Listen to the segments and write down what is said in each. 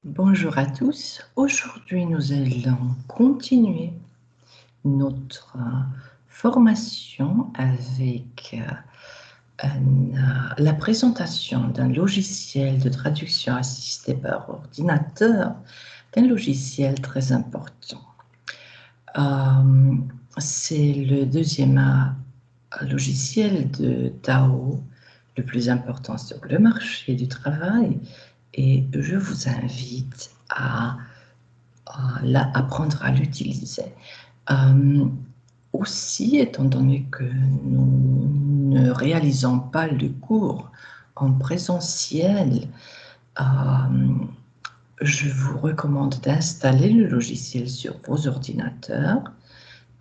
Bonjour à tous. Aujourd'hui, nous allons continuer notre formation avec la présentation d'un logiciel de traduction assisté par ordinateur, d'un logiciel très important. C'est le deuxième logiciel de Tao, le plus important sur le marché du travail, et je vous invite à apprendre à l'utiliser. Aussi, étant donné que nous ne réalisons pas le cours en présentiel, je vous recommande d'installer le logiciel sur vos ordinateurs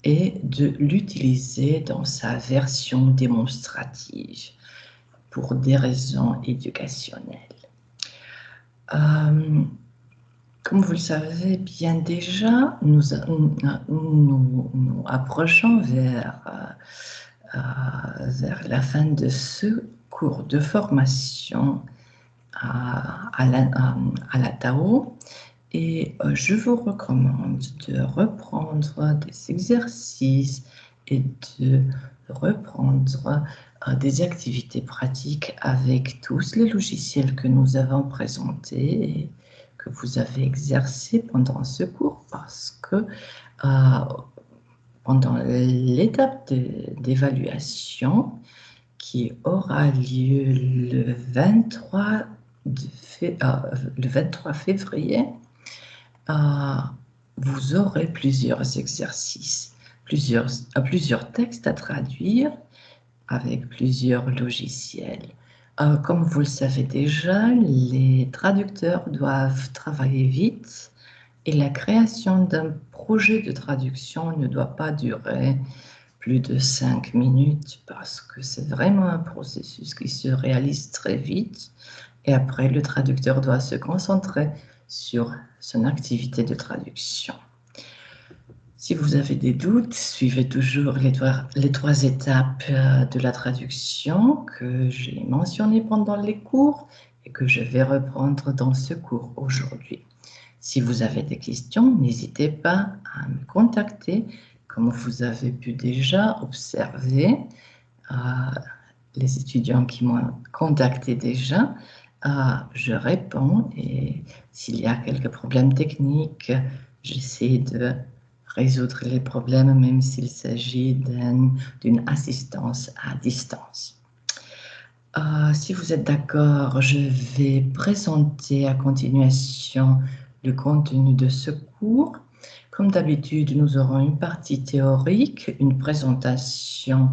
et de l'utiliser dans sa version démonstrative pour des raisons éducationnelles. Comme vous le savez bien déjà, nous approchons vers la fin de ce cours de formation à la Tao, et je vous recommande de reprendre des exercices et de reprendre des activités pratiques avec tous les logiciels que nous avons présentés et que vous avez exercés pendant ce cours, parce que pendant l'étape d'évaluation qui aura lieu le 23 février, vous aurez plusieurs exercices, plusieurs textes à traduire avec plusieurs logiciels. Comme vous le savez déjà, les traducteurs doivent travailler vite et la création d'un projet de traduction ne doit pas durer plus de 5 minutes, parce que c'est vraiment un processus qui se réalise très vite, et après le traducteur doit se concentrer sur son activité de traduction. Si vous avez des doutes, suivez toujours les trois étapes de la traduction que j'ai mentionnées pendant les cours et que je vais reprendre dans ce cours aujourd'hui. Si vous avez des questions, n'hésitez pas à me contacter. Comme vous avez pu déjà observer, les étudiants qui m'ont contacté déjà, je réponds, et s'il y a quelques problèmes techniques, j'essaie de résoudre les problèmes, même s'il s'agit d'une assistance à distance. Si vous êtes d'accord, je vais présenter à continuation le contenu de ce cours. Comme d'habitude, nous aurons une partie théorique, une présentation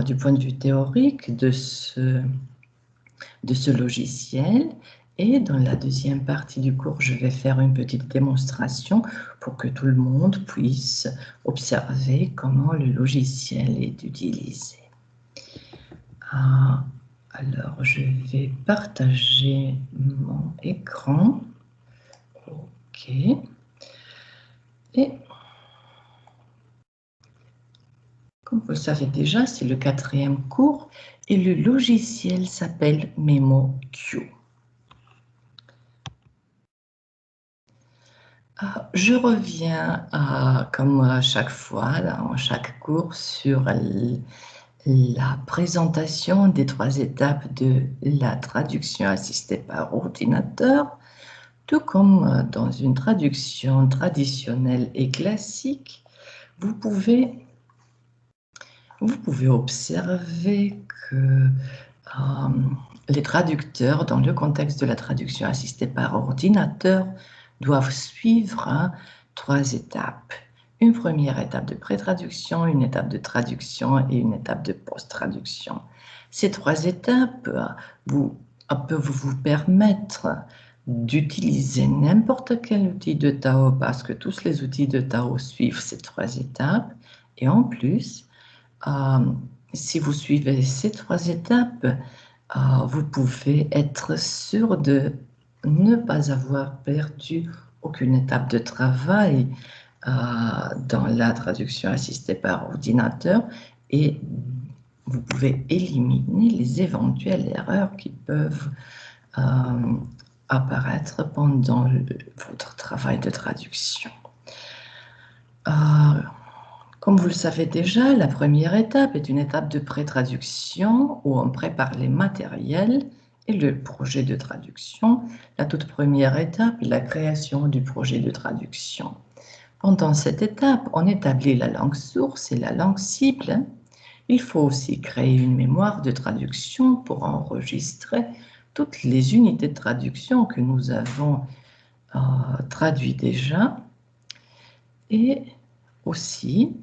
du point de vue théorique de ce logiciel. Et dans la deuxième partie du cours, je vais faire une petite démonstration pour que tout le monde puisse observer comment le logiciel est utilisé. Alors, je vais partager mon écran. OK. Et comme vous le savez déjà, c'est le 4e cours et le logiciel s'appelle MemoQ. Je reviens, comme à chaque fois, dans chaque cours, sur la présentation des 3 étapes de la traduction assistée par ordinateur, tout comme dans une traduction traditionnelle et classique. Vous pouvez observer que les traducteurs, dans le contexte de la traduction assistée par ordinateur, doivent suivre 3 étapes. Une première étape de pré-traduction, une étape de traduction et une étape de post-traduction. Ces 3 étapes peuvent vous permettre d'utiliser n'importe quel outil de Tao, parce que tous les outils de Tao suivent ces 3 étapes. Et en plus, si vous suivez ces 3 étapes, vous pouvez être sûr de ne pas avoir perdu aucune étape de travail dans la traduction assistée par ordinateur, et vous pouvez éliminer les éventuelles erreurs qui peuvent apparaître pendant votre travail de traduction. Comme vous le savez déjà, la première étape est une étape de pré-traduction où on prépare les matériels et le projet de traduction. La toute première étape est la création du projet de traduction. Pendant cette étape, on établit la langue source et la langue cible. Il faut aussi créer une mémoire de traduction pour enregistrer toutes les unités de traduction que nous avons traduites déjà. Et aussi,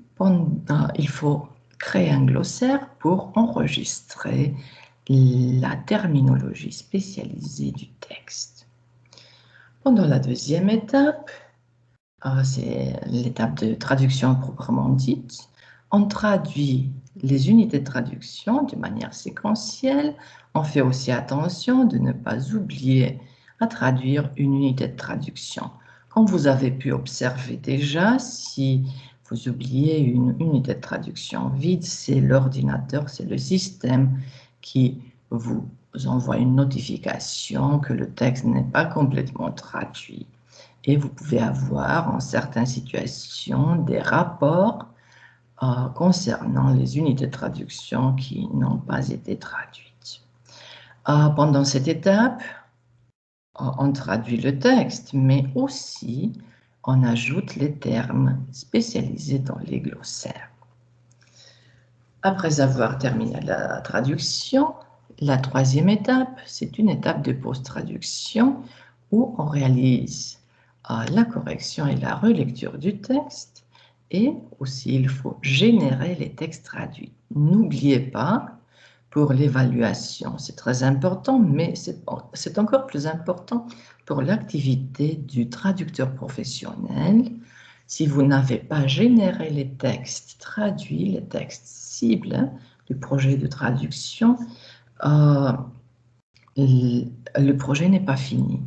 il faut créer un glossaire pour enregistrer la terminologie spécialisée du texte. Pendant la deuxième étape, c'est l'étape de traduction proprement dite, on traduit les unités de traduction de manière séquentielle. On fait aussi attention de ne pas oublier à traduire une unité de traduction. Comme vous avez pu observer déjà, si vous oubliez une unité de traduction vide, c'est l'ordinateur, c'est le système qui vous envoie une notification que le texte n'est pas complètement traduit. Et vous pouvez avoir en certaines situations des rapports concernant les unités de traduction qui n'ont pas été traduites. Pendant cette étape, on traduit le texte, mais aussi on ajoute les termes spécialisés dans les glossaires. Après avoir terminé la traduction, la troisième étape, c'est une étape de post-traduction où on réalise la correction et la relecture du texte, et aussi il faut générer les textes traduits. N'oubliez pas, pour l'évaluation, c'est très important, mais c'est encore plus important pour l'activité du traducteur professionnel. Si vous n'avez pas généré les textes traduits, les textes cibles du projet de traduction, le projet n'est pas fini.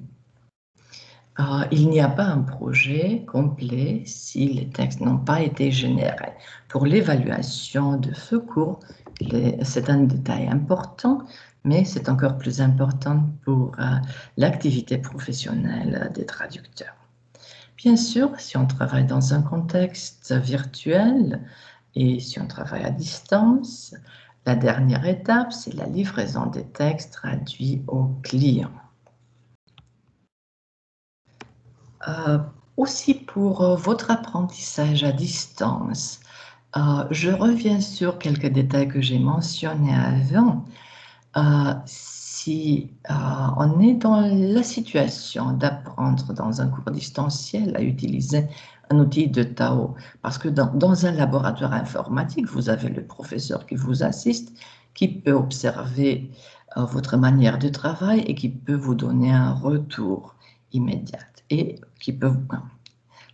Il n'y a pas un projet complet si les textes n'ont pas été générés. Pour l'évaluation de ce cours, c'est un détail important, mais c'est encore plus important pour l'activité professionnelle des traducteurs. Bien sûr, si on travaille dans un contexte virtuel et si on travaille à distance, la dernière étape, c'est la livraison des textes traduits au client. Aussi pour votre apprentissage à distance, je reviens sur quelques détails que j'ai mentionnés avant. Si on est dans la situation d'apprendre dans un cours distanciel à utiliser un outil de Tao, parce que dans un laboratoire informatique, vous avez le professeur qui vous assiste, qui peut observer votre manière de travail et qui peut vous donner un retour immédiat. Et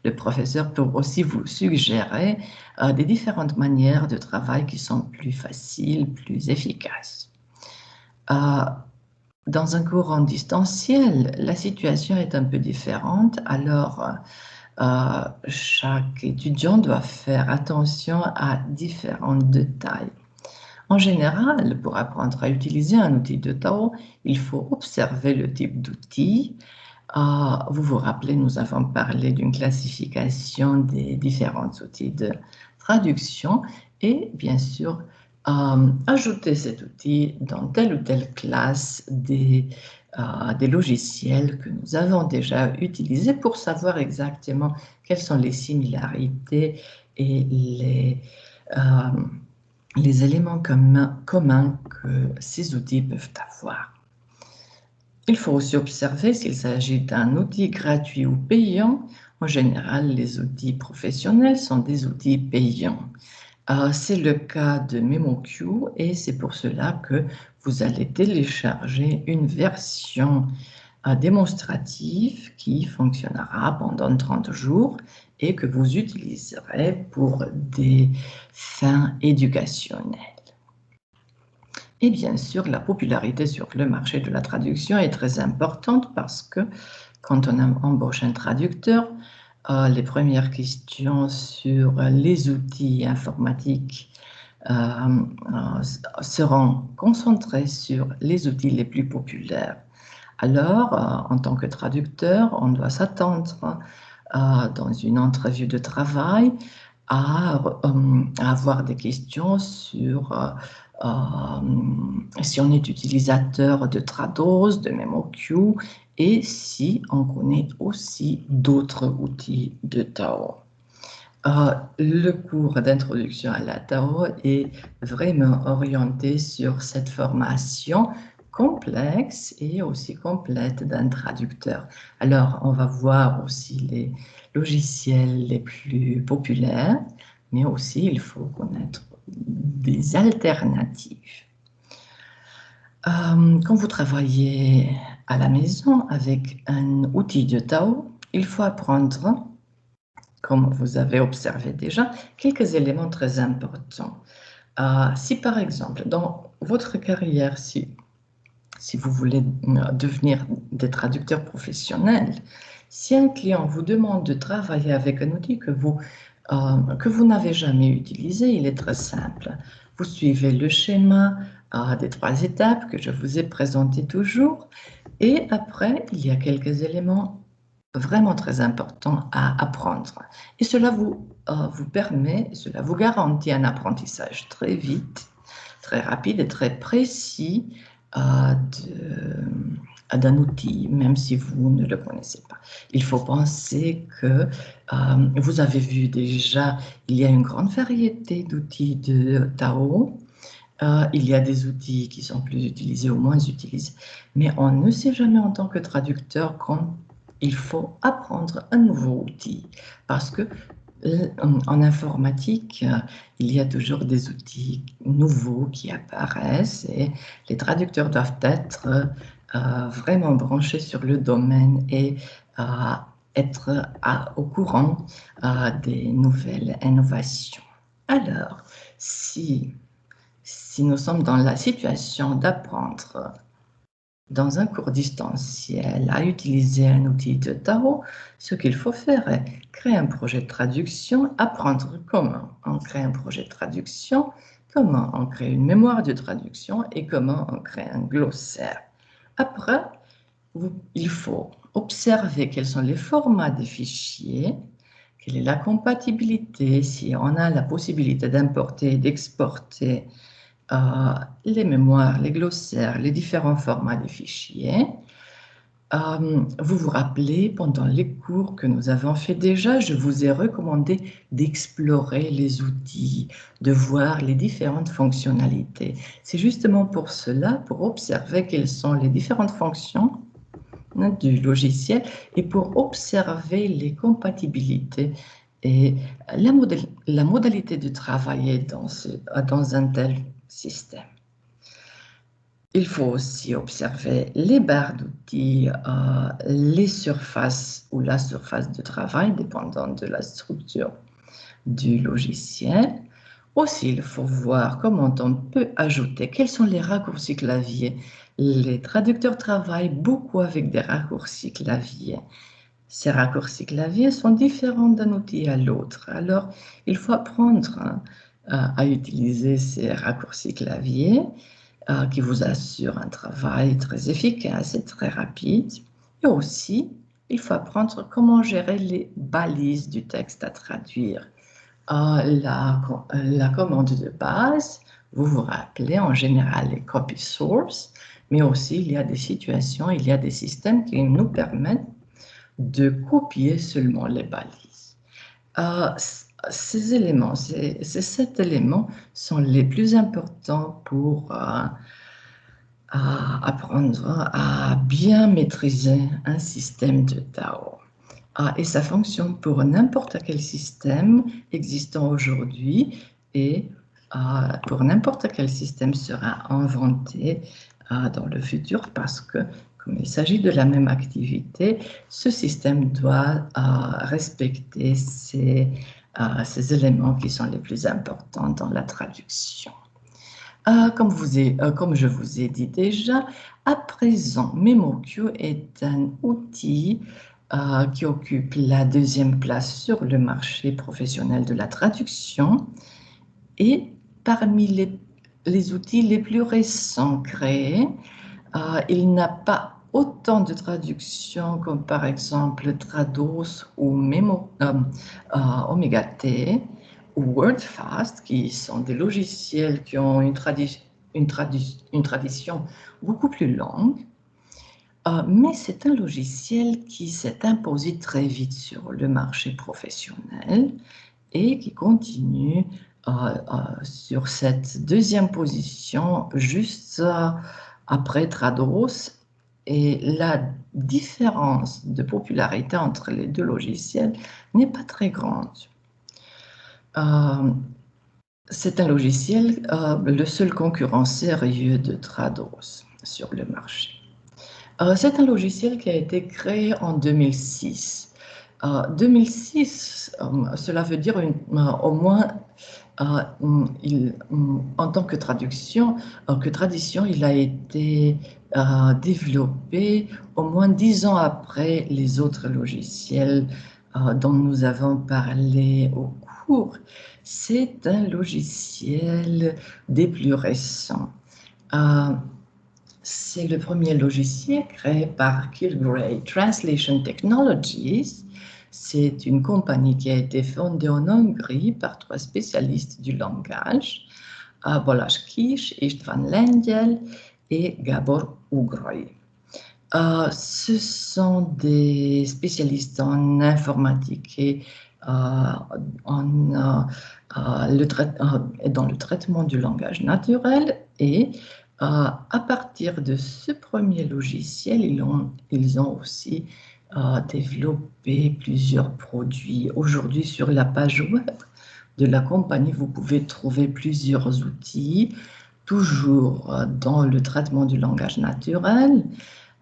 le professeur peut aussi vous suggérer des différentes manières de travail qui sont plus faciles, plus efficaces. Dans un cours en distanciel, la situation est un peu différente, alors chaque étudiant doit faire attention à différents détails. En général, pour apprendre à utiliser un outil de Tao, il faut observer le type d'outil. Vous vous rappelez, nous avons parlé d'une classification des différents outils de traduction et bien sûr, ajouter cet outil dans telle ou telle classe des logiciels que nous avons déjà utilisés pour savoir exactement quelles sont les similarités et les éléments communs que ces outils peuvent avoir. Il faut aussi observer s'il s'agit d'un outil gratuit ou payant. En général, les outils professionnels sont des outils payants. C'est le cas de MemoQ et c'est pour cela que vous allez télécharger une version démonstrative qui fonctionnera pendant 30 jours et que vous utiliserez pour des fins éducationnelles. Et bien sûr, la popularité sur le marché de la traduction est très importante parce que quand on embauche un traducteur, les premières questions sur les outils informatiques seront concentrées sur les outils les plus populaires Alors, en tant que traducteur, on doit s'attendre dans une entrevue de travail à avoir des questions sur si on est utilisateur de Trados, de MemoQ, et si on connaît aussi d'autres outils de Tao. Le cours d'introduction à la Tao est vraiment orienté sur cette formation complexe et aussi complète d'un traducteur. Alors, on va voir aussi les logiciels les plus populaires, mais aussi il faut connaître des alternatives. Quand vous travaillez à la maison avec un outil de Tao, il faut apprendre, comme vous avez observé déjà, quelques éléments très importants. Si par exemple, dans votre carrière, si vous voulez devenir des traducteurs professionnels, si un client vous demande de travailler avec un outil que vous n'avez jamais utilisé, il est très simple. Vous suivez le schéma des 3 étapes que je vous ai présenté toujours, et après, il y a quelques éléments vraiment très importants à apprendre. Et cela vous permet, cela vous garantit un apprentissage très vite, très rapide et très précis d'un outil, même si vous ne le connaissez pas. Il faut penser que vous avez vu déjà, il y a une grande variété d'outils de Tao. Il y a des outils qui sont plus utilisés ou moins utilisés, mais on ne sait jamais en tant que traducteur quand il faut apprendre un nouveau outil, parce que en informatique, il y a toujours des outils nouveaux qui apparaissent et les traducteurs doivent être vraiment branchés sur le domaine et être au courant des nouvelles innovations. Alors, si nous sommes dans la situation d'apprendre dans un cours distanciel à utiliser un outil de Tao, ce qu'il faut faire est créer un projet de traduction, apprendre comment on crée un projet de traduction, comment on crée une mémoire de traduction et comment on crée un glossaire. Après, il faut observer quels sont les formats des fichiers, quelle est la compatibilité, si on a la possibilité d'importer et d'exporter les mémoires, les glossaires, les différents formats des fichiers. Vous vous rappelez, pendant les cours que nous avons fait déjà, je vous ai recommandé d'explorer les outils, de voir les différentes fonctionnalités. C'est justement pour cela, pour observer quelles sont les différentes fonctions du logiciel et pour observer les compatibilités et la modalité de travailler dans un tel système. Il faut aussi observer les barres d'outils, les surfaces ou la surface de travail, dépendant de la structure du logiciel. Aussi, il faut voir comment on peut ajouter, quels sont les raccourcis clavier. Les traducteurs travaillent beaucoup avec des raccourcis clavier. Ces raccourcis clavier sont différents d'un outil à l'autre. Alors, il faut apprendre à utiliser ces raccourcis clavier qui vous assurent un travail très efficace et très rapide. Et aussi, il faut apprendre comment gérer les balises du texte à traduire. La commande de base, vous vous rappelez, en général, les copy source, mais aussi il y a des situations, il y a des systèmes qui nous permettent de copier seulement les balises. Ces éléments, ces 7 éléments sont les plus importants pour apprendre à bien maîtriser un système de Tao. Et ça fonctionne pour n'importe quel système existant aujourd'hui et pour n'importe quel système sera inventé dans le futur parce que, comme il s'agit de la même activité, ce système doit respecter ces éléments qui sont les plus importants dans la traduction. Comme je vous ai dit déjà, à présent, MemoQ est un outil qui occupe la 2e place sur le marché professionnel de la traduction et parmi les outils les plus récents créés, il n'a pas autant de traductions comme par exemple Trados ou Omega T ou WordFast, qui sont des logiciels qui ont une tradition beaucoup plus longue. Mais c'est un logiciel qui s'est imposé très vite sur le marché professionnel et qui continue sur cette deuxième position juste après Trados. Et la différence de popularité entre les deux logiciels n'est pas très grande. C'est un logiciel, le seul concurrent sérieux de Trados sur le marché. C'est un logiciel qui a été créé en 2006. 2006, cela veut dire au moins, en tant que tradition, il a été développé au moins 10 ans après les autres logiciels dont nous avons parlé au cours. C'est un logiciel des plus récents. C'est le premier logiciel créé par Kilgrave Translation Technologies. C'est une compagnie qui a été fondée en Hongrie par 3 spécialistes du langage, Balázs Kiss, István Lengyel et Gábor Ugrai. Ce sont des spécialistes en informatique et dans le traitement du langage naturel, et à partir de ce premier logiciel, ils ont aussi développé plusieurs produits. Aujourd'hui, sur la page web de la compagnie, vous pouvez trouver plusieurs outils, toujours dans le traitement du langage naturel,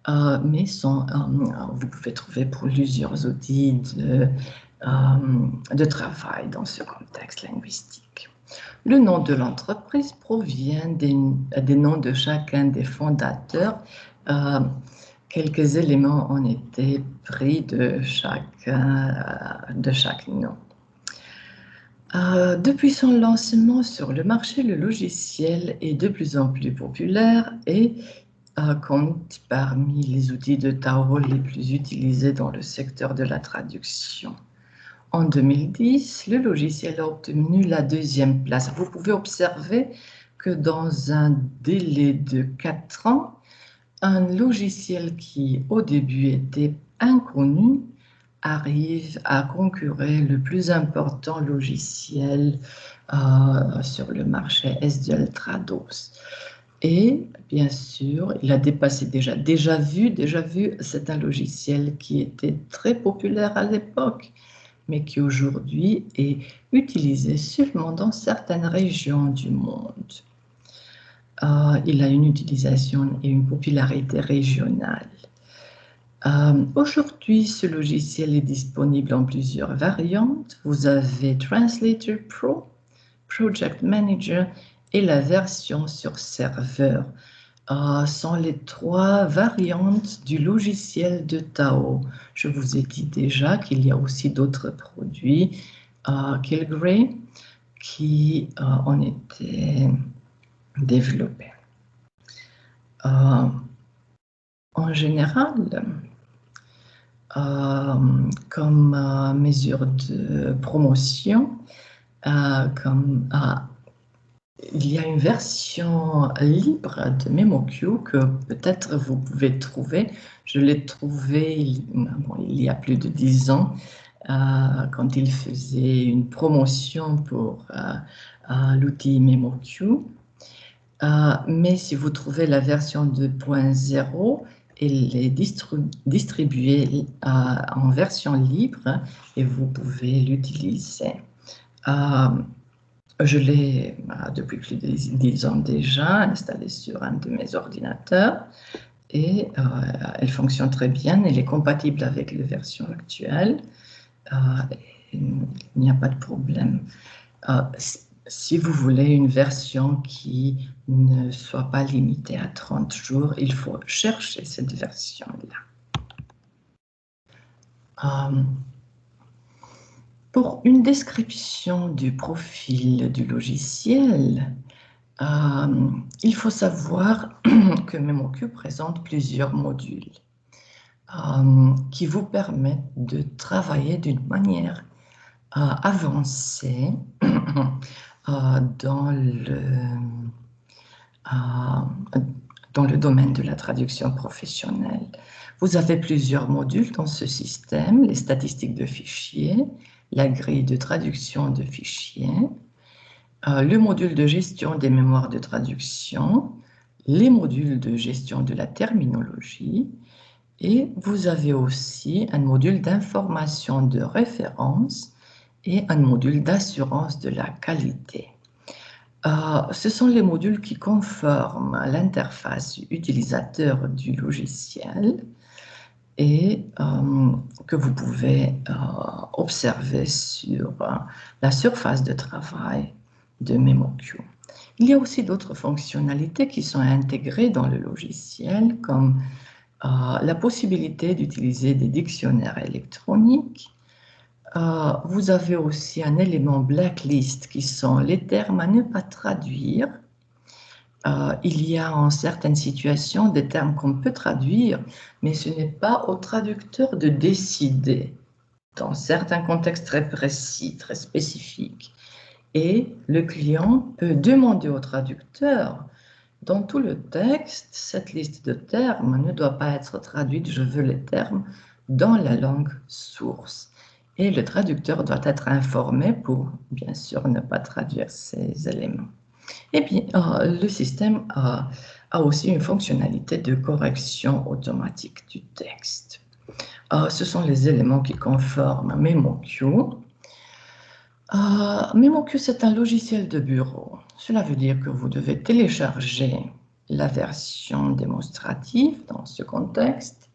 mais vous pouvez trouver plusieurs outils de travail dans ce contexte linguistique. Le nom de l'entreprise provient des noms de chacun des fondateurs. Quelques éléments ont été pris de chaque nom. Depuis son lancement sur le marché, le logiciel est de plus en plus populaire et compte parmi les outils de Tao les plus utilisés dans le secteur de la traduction. En 2010, le logiciel a obtenu la 2e place. Vous pouvez observer que dans un délai de 4 ans, un logiciel qui au début était inconnu arrive à concurrer le plus important logiciel sur le marché SDL Trados. Et bien sûr, il a dépassé déjà vu, c'est un logiciel qui était très populaire à l'époque, mais qui aujourd'hui est utilisé seulement dans certaines régions du monde. Il a une utilisation et une popularité régionale. Aujourd'hui, ce logiciel est disponible en plusieurs variantes. Vous avez Translator Pro, Project Manager et la version sur serveur. Sont les 3 variantes du logiciel de Tao. Je vous ai dit déjà qu'il y a aussi d'autres produits, Kilgrave, qui ont été développés. En général, comme mesure de promotion, il y a une version libre de MemoQ que peut-être vous pouvez trouver. Je l'ai trouvé il y a plus de 10 ans quand il faisait une promotion pour l'outil MemoQ. Mais si vous trouvez la version 2.0, elle est distribuée en version libre et vous pouvez l'utiliser. Je l'ai, depuis plus de 10 ans déjà, installée sur un de mes ordinateurs et elle fonctionne très bien. Elle est compatible avec les versions actuelles. Il n'y a pas de problème. Si vous voulez une version qui ne soit pas limitée à 30 jours, il faut chercher cette version-là. Pour une description du profil du logiciel, Il faut savoir que MemoQ présente plusieurs modules qui vous permettent de travailler d'une manière avancée dans le domaine de la traduction professionnelle. Vous avez plusieurs modules dans ce système, les statistiques de fichiers, la grille de traduction de fichiers, le module de gestion des mémoires de traduction, les modules de gestion de la terminologie, et vous avez aussi un module d'information de référence et un module d'assurance de la qualité. Ce sont les modules qui conforment l'interface utilisateur du logiciel et que vous pouvez observer sur la surface de travail de MemoQ. Il y a aussi d'autres fonctionnalités qui sont intégrées dans le logiciel, comme la possibilité d'utiliser des dictionnaires électroniques. Vous avez aussi un élément blacklist qui sont les termes à ne pas traduire. Il y a en certaines situations des termes qu'on peut traduire, mais ce n'est pas au traducteur de décider dans certains contextes très précis, très spécifiques. Et le client peut demander au traducteur, dans tout le texte, cette liste de termes ne doit pas être traduite, je veux les termes dans la langue source. Et le traducteur doit être informé pour, bien sûr, ne pas traduire ces éléments. Et bien, le système a aussi une fonctionnalité de correction automatique du texte. Ce sont les éléments qui conforment MemoQ. MemoQ, c'est un logiciel de bureau. Cela veut dire que vous devez télécharger la version démonstrative dans ce contexte.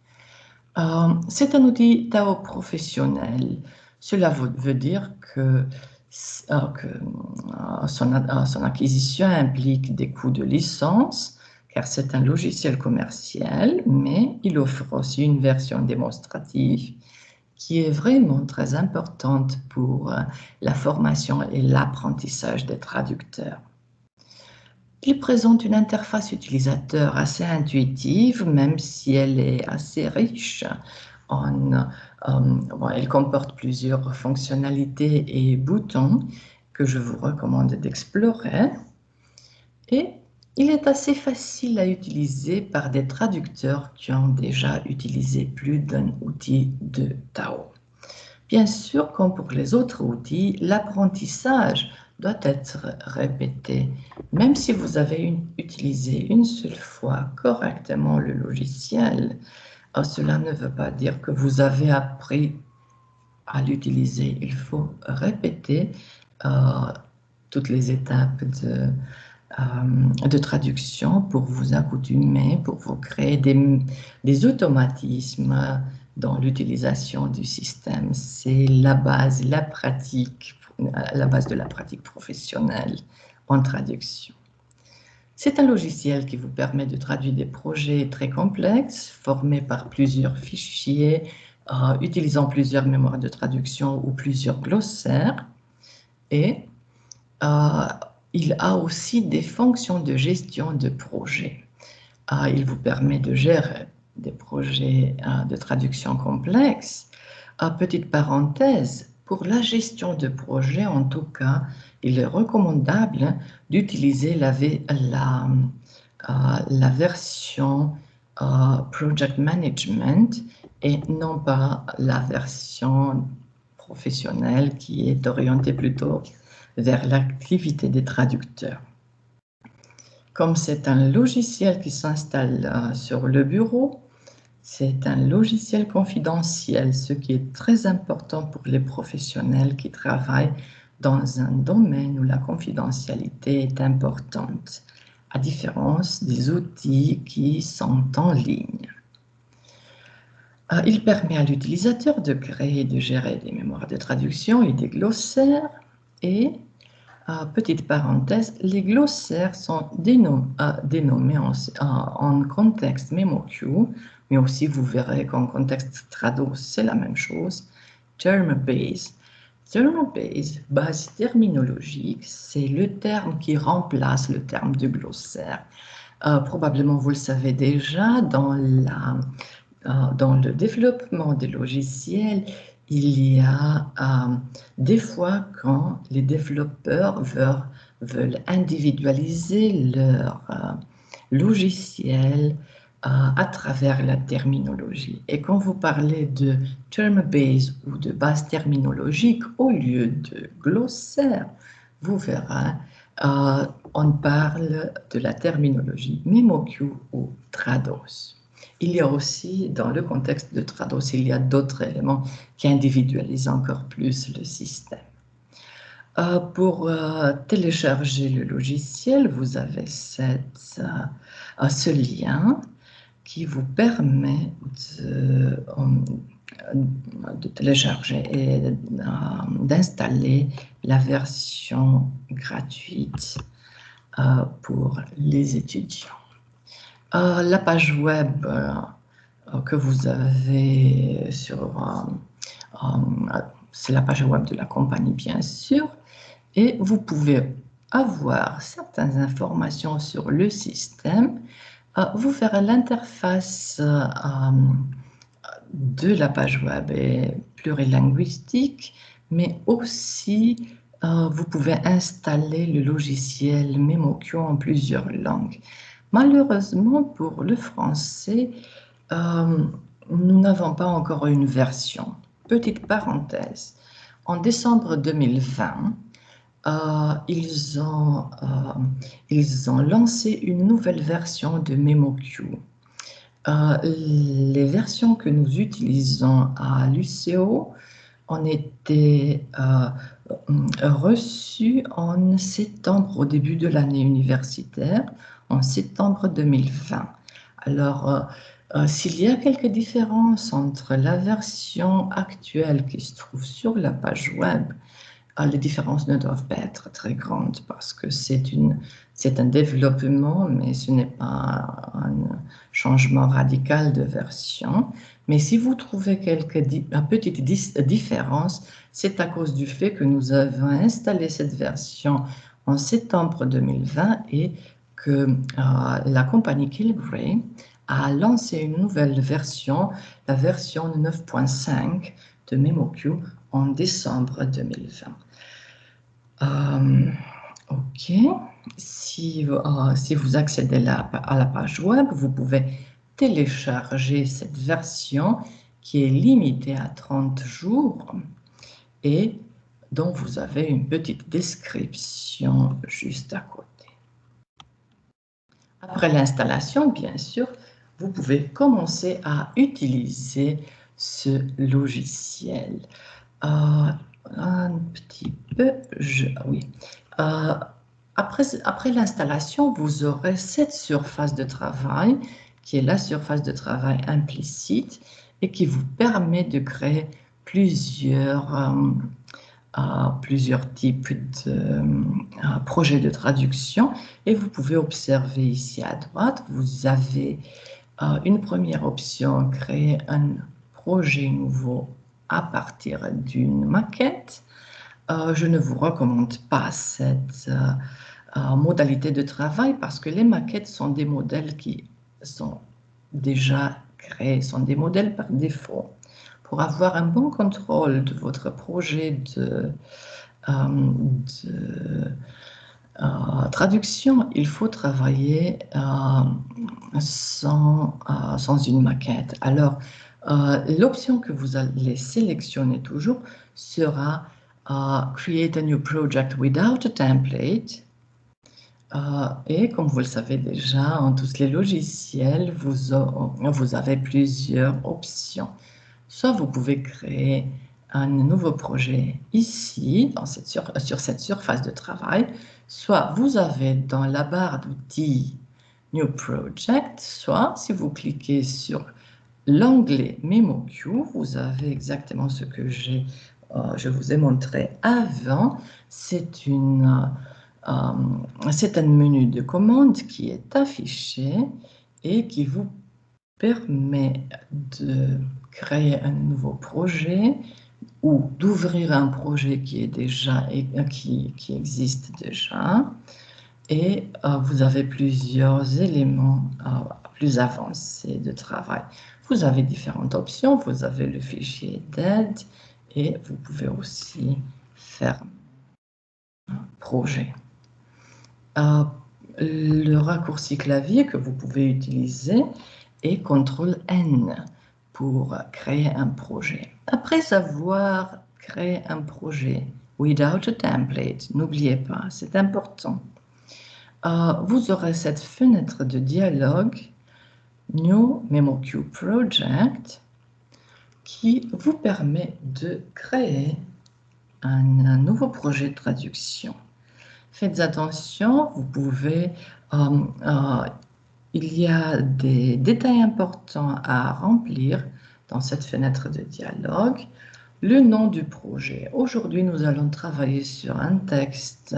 C'est un outil Tao professionnel. Cela veut dire que son acquisition implique des coûts de licence, car c'est un logiciel commercial, mais il offre aussi une version démonstrative qui est vraiment très importante pour la formation et l'apprentissage des traducteurs. Il présente une interface utilisateur assez intuitive, même si elle est assez riche. Elle comporte plusieurs fonctionnalités et boutons que je vous recommande d'explorer. Et il est assez facile à utiliser par des traducteurs qui ont déjà utilisé plus d'un outil de Tao. Bien sûr, comme pour les autres outils, l'apprentissage doit être répété. Même si vous avez utilisé une seule fois correctement le logiciel, cela ne veut pas dire que vous avez appris à l'utiliser. Il faut répéter toutes les étapes de traduction pour vous accoutumer, pour vous créer des automatismes dans l'utilisation du système. C'est la base, la base de la pratique professionnelle en traduction. C'est un logiciel qui vous permet de traduire des projets très complexes, formés par plusieurs fichiers, utilisant plusieurs mémoires de traduction ou plusieurs glossaires. Et il a aussi des fonctions de gestion de projet. Il vous permet de gérer des projets de traduction complexes. Petite parenthèse, pour la gestion de projet, en tout cas, il est recommandable d'utiliser la version Project Management et non pas la version professionnelle qui est orientée plutôt vers l'activité des traducteurs. Comme c'est un logiciel qui s'installe sur le bureau, c'est un logiciel confidentiel, ce qui est très important pour les professionnels qui travaillent dans un domaine où la confidentialité est importante, à différence des outils qui sont en ligne. Il permet à l'utilisateur de créer et de gérer des mémoires de traduction et des glossaires. Et, petite parenthèse, les glossaires sont dénommés en contexte MemoQ, mais aussi vous verrez qu'en contexte Trados, c'est la même chose, term-based. Term-based, base terminologique, c'est le terme qui remplace le terme de glossaire. Probablement, vous le savez déjà, dans le développement des logiciels, il y a des fois quand les développeurs veulent individualiser leur logiciel à travers la terminologie. Et quand vous parlez de term-based ou de base terminologique, au lieu de glossaire, vous verrez, on parle de la terminologie MemoQ ou Trados. Il y a aussi, dans le contexte de Trados, il y a d'autres éléments qui individualisent encore plus le système. Pour télécharger le logiciel, vous avez ce lien qui vous permet de télécharger et d'installer la version gratuite pour les étudiants. La page web que vous avez c'est la page web de la compagnie, bien sûr, et vous pouvez avoir certaines informations sur le système. Vous verrez l'interface de la page web est plurilinguistique, mais aussi vous pouvez installer le logiciel MemoQ en plusieurs langues. Malheureusement, pour le français, nous n'avons pas encore une version. Petite parenthèse, en décembre 2020, ils ont lancé une nouvelle version de MemoQ. Les versions que nous utilisons à l'UCO ont été reçues en septembre, au début de l'année universitaire, en septembre 2020. Alors, s'il y a quelques différences entre la version actuelle qui se trouve sur la page web, les différences ne doivent pas être très grandes parce que c'est un développement, mais ce n'est pas un changement radical de version. Mais si vous trouvez quelques petites différences, c'est à cause du fait que nous avons installé cette version en septembre 2020 et que la compagnie Kilgrey a lancé une nouvelle version, la version 9.5 de MemoQ en décembre 2020. OK. Si vous accédez à la page web, vous pouvez télécharger cette version qui est limitée à 30 jours et dont vous avez une petite description juste à côté. Après l'installation, bien sûr, vous pouvez commencer à utiliser ce logiciel. Un petit peu, oui. Après l'installation, vous aurez cette surface de travail qui est la surface de travail implicite et qui vous permet de créer plusieurs types de projets de traduction. Et vous pouvez observer ici à droite, vous avez une première option, créer un projet nouveau à partir d'une maquette. Je ne vous recommande pas cette modalité de travail parce que les maquettes sont des modèles qui sont déjà créés, sont des modèles par défaut. Pour avoir un bon contrôle de votre projet de traduction, il faut travailler sans une maquette. Alors, l'option que vous allez sélectionner toujours sera Create a new project without a template. Et comme vous le savez déjà, en tous les logiciels, vous avez plusieurs options. Soit vous pouvez créer un nouveau projet ici, sur cette surface de travail, soit vous avez dans la barre d'outils New Project, soit si vous cliquez sur l'onglet MemoQ, vous avez exactement ce que je vous ai montré avant. C'est un menu de commande qui est affiché et qui vous permet de créer un nouveau projet, ou d'ouvrir un projet qui est déjà qui existe déjà, et vous avez plusieurs éléments plus avancés de travail. Vous avez différentes options, vous avez le fichier d'aide et vous pouvez aussi faire un projet. Le raccourci clavier que vous pouvez utiliser est CTRL-N pour créer un projet. Après avoir créé un projet without a template, n'oubliez pas, c'est important, vous aurez cette fenêtre de dialogue New MemoQ Project qui vous permet de créer un nouveau projet de traduction. Faites attention, vous pouvez, il y a des détails importants à remplir dans cette fenêtre de dialogue. Le nom du projet. Aujourd'hui, nous allons travailler sur un texte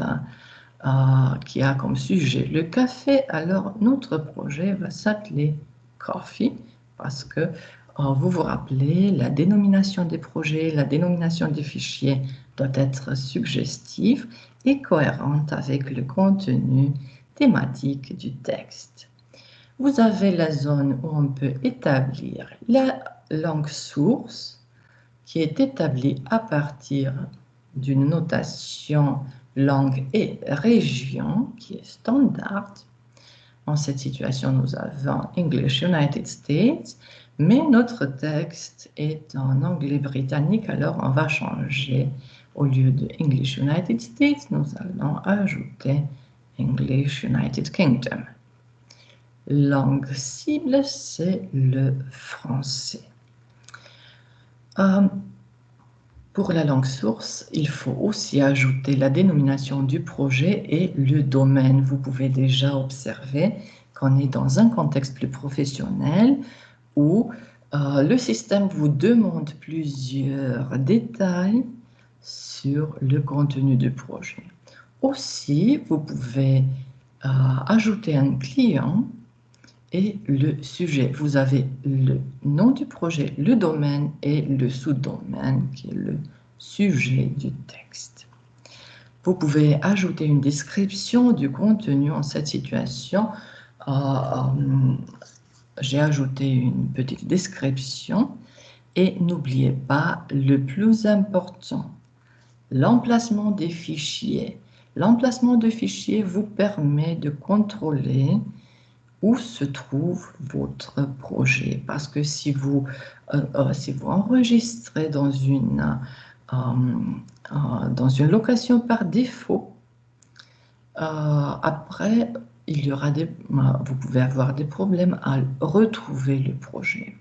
qui a comme sujet le café. Alors, notre projet va s'appeler Coffee parce que vous vous rappelez, la dénomination des projets, la dénomination des fichiers doit être suggestive et cohérente avec le contenu thématique du texte. Vous avez la zone où on peut établir la langue source qui est établie à partir d'une notation langue et région qui est standard. En cette situation, nous avons English United States, mais notre texte est en anglais britannique, alors on va changer. Au lieu de English United States, nous allons ajouter English United Kingdom. Langue cible, c'est le français. Pour la langue source, il faut aussi ajouter la dénomination du projet et le domaine. Vous pouvez déjà observer qu'on est dans un contexte plus professionnel où le système vous demande plusieurs détails sur le contenu du projet. Aussi, vous pouvez ajouter un client et le sujet. Vous avez le nom du projet, le domaine et le sous-domaine qui est le sujet du texte. Vous pouvez ajouter une description du contenu en cette situation. J'ai ajouté une petite description et n'oubliez pas le plus important, l'emplacement des fichiers. L'emplacement de fichiers vous permet de contrôler où se trouve votre projet. Parce que si vous enregistrez dans une location par défaut, après, vous pouvez avoir des problèmes à retrouver le projet.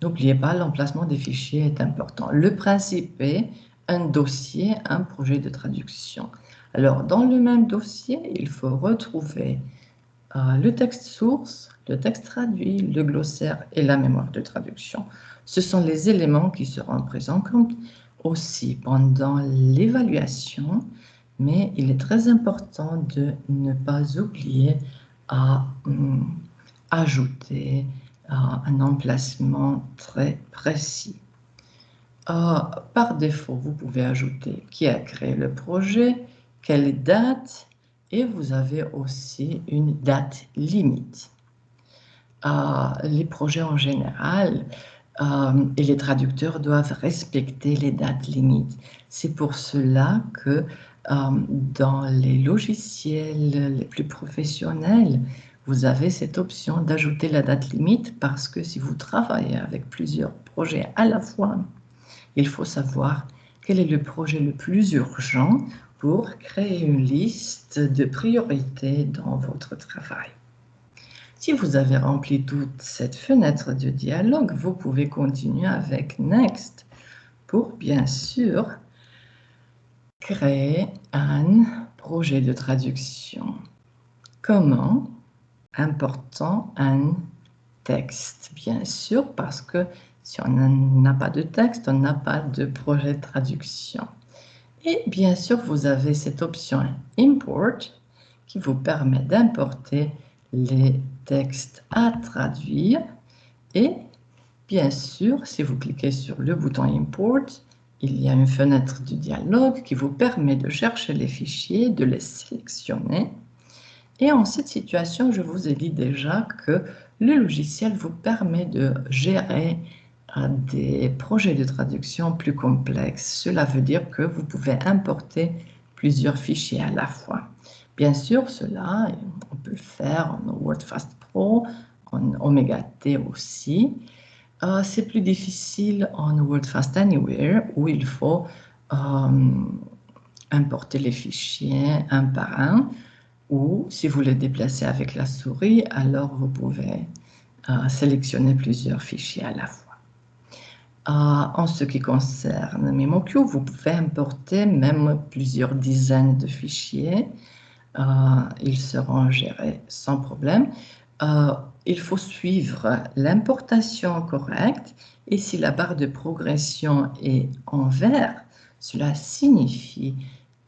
N'oubliez pas, l'emplacement des fichiers est important. Le principe est un dossier, un projet de traduction. Alors, dans le même dossier, il faut retrouver le texte source, le texte traduit, le glossaire et la mémoire de traduction. Ce sont les éléments qui seront pris en compte aussi pendant l'évaluation, mais il est très important de ne pas oublier à ajouter un emplacement très précis. Par défaut, vous pouvez ajouter qui a créé le projet, quelle date, et vous avez aussi une date limite. Les projets en général et les traducteurs doivent respecter les dates limites. C'est pour cela que dans les logiciels les plus professionnels, vous avez cette option d'ajouter la date limite parce que si vous travaillez avec plusieurs projets à la fois, il faut savoir quel est le projet le plus urgent pour créer une liste de priorités dans votre travail. Si vous avez rempli toute cette fenêtre de dialogue, vous pouvez continuer avec Next pour, bien sûr, créer un projet de traduction. Comment? Important un texte, bien sûr, parce que si on n'a pas de texte, on n'a pas de projet de traduction. Et bien sûr, vous avez cette option Import qui vous permet d'importer les textes à traduire. Et bien sûr, si vous cliquez sur le bouton Import, il y a une fenêtre de dialogue qui vous permet de chercher les fichiers, de les sélectionner. Et en cette situation, je vous ai dit déjà que le logiciel vous permet de gérer des projets de traduction plus complexes. Cela veut dire que vous pouvez importer plusieurs fichiers à la fois. Bien sûr, cela, on peut le faire en WordFast Pro, en Omega T aussi. C'est plus difficile en WordFast Anywhere, où il faut importer les fichiers un par un, ou si vous les déplacez avec la souris, alors vous pouvez sélectionner plusieurs fichiers à la fois. En ce qui concerne MemoQ, vous pouvez importer même plusieurs dizaines de fichiers. Ils seront gérés sans problème. Il faut suivre l'importation correcte et si la barre de progression est en vert, cela signifie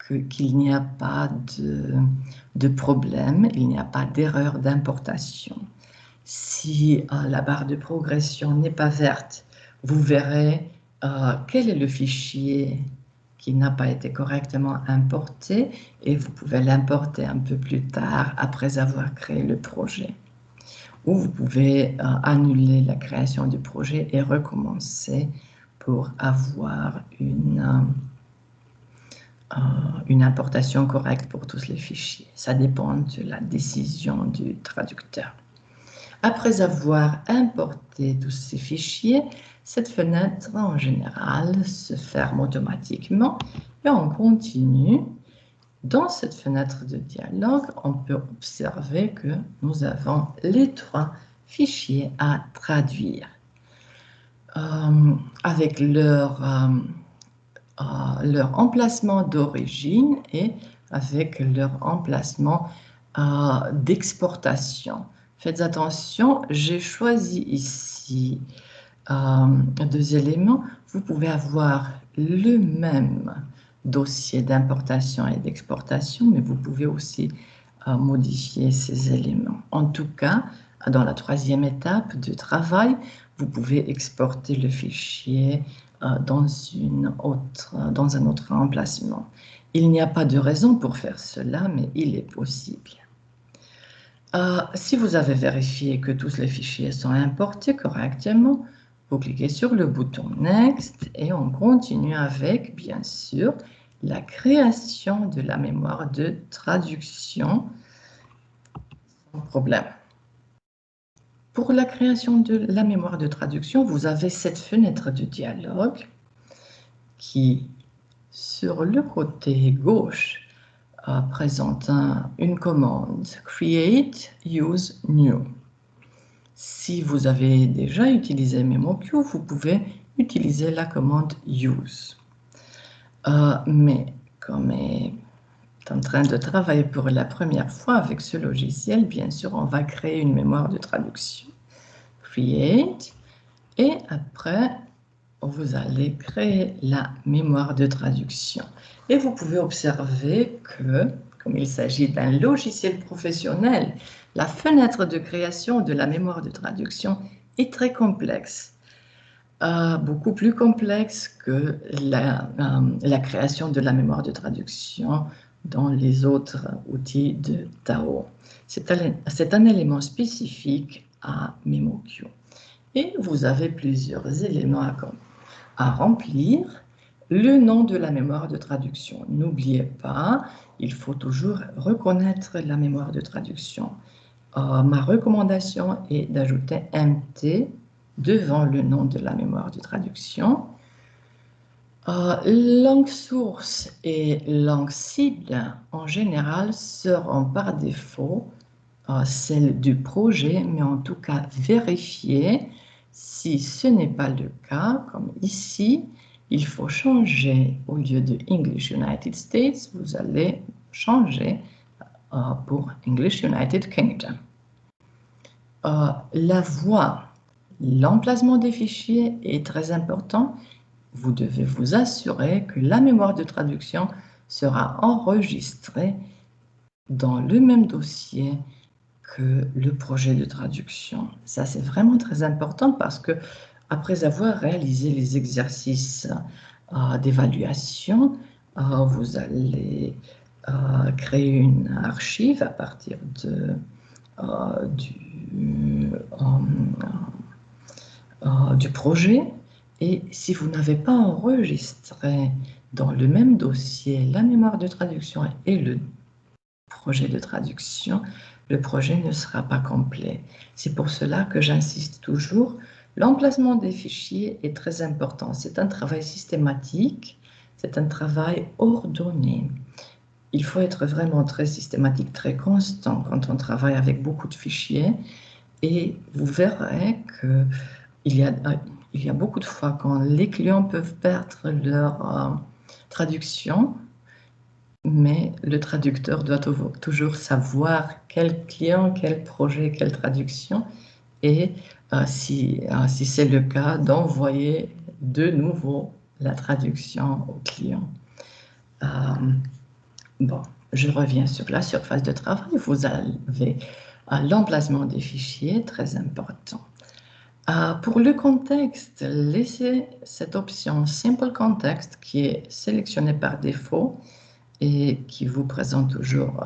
qu'il n'y a pas de problème, il n'y a pas d'erreur d'importation. Si la barre de progression n'est pas verte, vous verrez quel est le fichier qui n'a pas été correctement importé et vous pouvez l'importer un peu plus tard après avoir créé le projet. Ou vous pouvez annuler la création du projet et recommencer pour avoir une importation correcte pour tous les fichiers. Ça dépend de la décision du traducteur. Après avoir importé tous ces fichiers, cette fenêtre, en général, se ferme automatiquement et on continue. Dans cette fenêtre de dialogue, on peut observer que nous avons les 3 fichiers à traduire. Avec leur emplacement d'origine et avec leur emplacement d'exportation. Faites attention, j'ai choisi ici 2 éléments. Vous pouvez avoir le même dossier d'importation et d'exportation, mais vous pouvez aussi modifier ces éléments. En tout cas, dans la 3e étape de travail, vous pouvez exporter le fichier dans un autre emplacement. Il n'y a pas de raison pour faire cela, mais il est possible. Si vous avez vérifié que tous les fichiers sont importés correctement, vous cliquez sur le bouton Next et on continue avec, bien sûr, la création de la mémoire de traduction sans problème. Pour la création de la mémoire de traduction, vous avez cette fenêtre de dialogue qui, sur le côté gauche, présente une commande Create, Use, New. Si vous avez déjà utilisé MemoQ, vous pouvez utiliser la commande Use. Mais comme est en train de travailler pour la première fois avec ce logiciel, bien sûr, on va créer une mémoire de traduction. Create, et après, vous allez créer la mémoire de traduction. Et vous pouvez observer que, comme il s'agit d'un logiciel professionnel, la fenêtre de création de la mémoire de traduction est très complexe. Beaucoup plus complexe que la création de la mémoire de traduction dans les autres outils de Tao. C'est un élément spécifique à MemoQ. Et vous avez plusieurs éléments à remplir. Le nom de la mémoire de traduction. N'oubliez pas, il faut toujours reconnaître la mémoire de traduction. Ma recommandation est d'ajouter MT devant le nom de la mémoire de traduction. Langue source et langue cible, en général, seront par défaut celles du projet, mais en tout cas, vérifiez si ce n'est pas le cas, comme ici, il faut changer, au lieu de English United States, vous allez changer pour English United Kingdom. La voix, l'emplacement des fichiers est très important. Vous devez vous assurer que la mémoire de traduction sera enregistrée dans le même dossier que le projet de traduction. Ça, c'est vraiment très important parce que après avoir réalisé les exercices d'évaluation. Vous allez créer une archive à partir du projet. Et si vous n'avez pas enregistré dans le même dossier la mémoire de traduction et le projet de traduction, le projet ne sera pas complet. C'est pour cela que j'insiste toujours, l'emplacement des fichiers est très important. C'est un travail systématique, c'est un travail ordonné. Il faut être vraiment très systématique, très constant quand on travaille avec beaucoup de fichiers. Et vous verrez qu'il y a beaucoup de fois quand les clients peuvent perdre leur traduction, mais le traducteur doit toujours savoir quel client, quel projet, quelle traduction, et si c'est le cas, d'envoyer de nouveau la traduction au client. Bon, je reviens sur la surface de travail. Vous avez l'emplacement des fichiers, très important. Pour le contexte, laissez cette option Simple Context qui est sélectionnée par défaut et qui vous présente toujours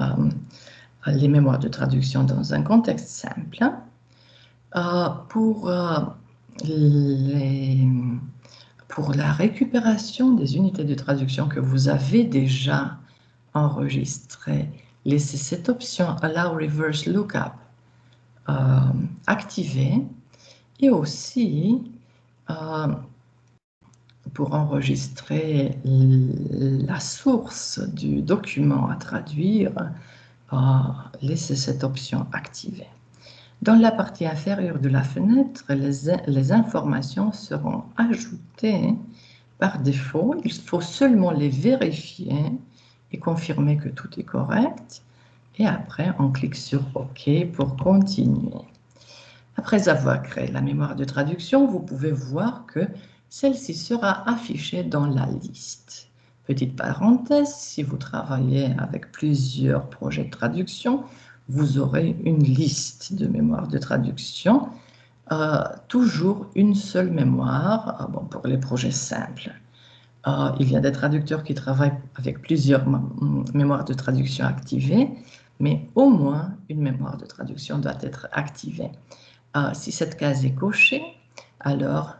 les mémoires de traduction dans un contexte simple. Pour la récupération des unités de traduction que vous avez déjà enregistrées, laissez cette option Allow Reverse Lookup activée, et aussi pour enregistrer la source du document à traduire, laissez cette option activée. Dans la partie inférieure de la fenêtre, les informations seront ajoutées par défaut. Il faut seulement les vérifier et confirmer que tout est correct. Et après, on clique sur OK pour continuer. Après avoir créé la mémoire de traduction, vous pouvez voir que celle-ci sera affichée dans la liste. Petite parenthèse, si vous travaillez avec plusieurs projets de traduction, vous aurez une liste de mémoires de traduction, toujours une seule mémoire, bon, pour les projets simples. Il y a des traducteurs qui travaillent avec plusieurs mémoires de traduction activées, mais au moins une mémoire de traduction doit être activée. Si cette case est cochée, alors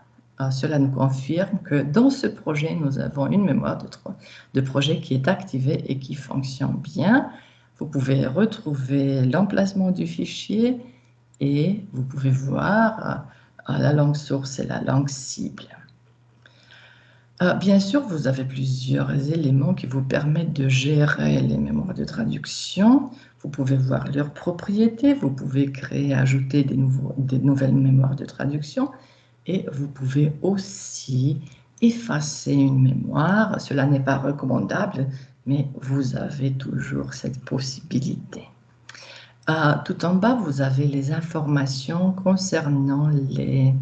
cela nous confirme que dans ce projet, nous avons une mémoire de projet qui est activée et qui fonctionne bien. Vous pouvez retrouver l'emplacement du fichier et vous pouvez voir la langue source et la langue cible. Bien sûr, vous avez plusieurs éléments qui vous permettent de gérer les mémoires de traduction. Vous pouvez voir leurs propriétés, vous pouvez créer, ajouter des nouvelles mémoires de traduction, et vous pouvez aussi effacer une mémoire. Cela n'est pas recommandable, mais vous avez toujours cette possibilité. Tout en bas, vous avez les informations concernant les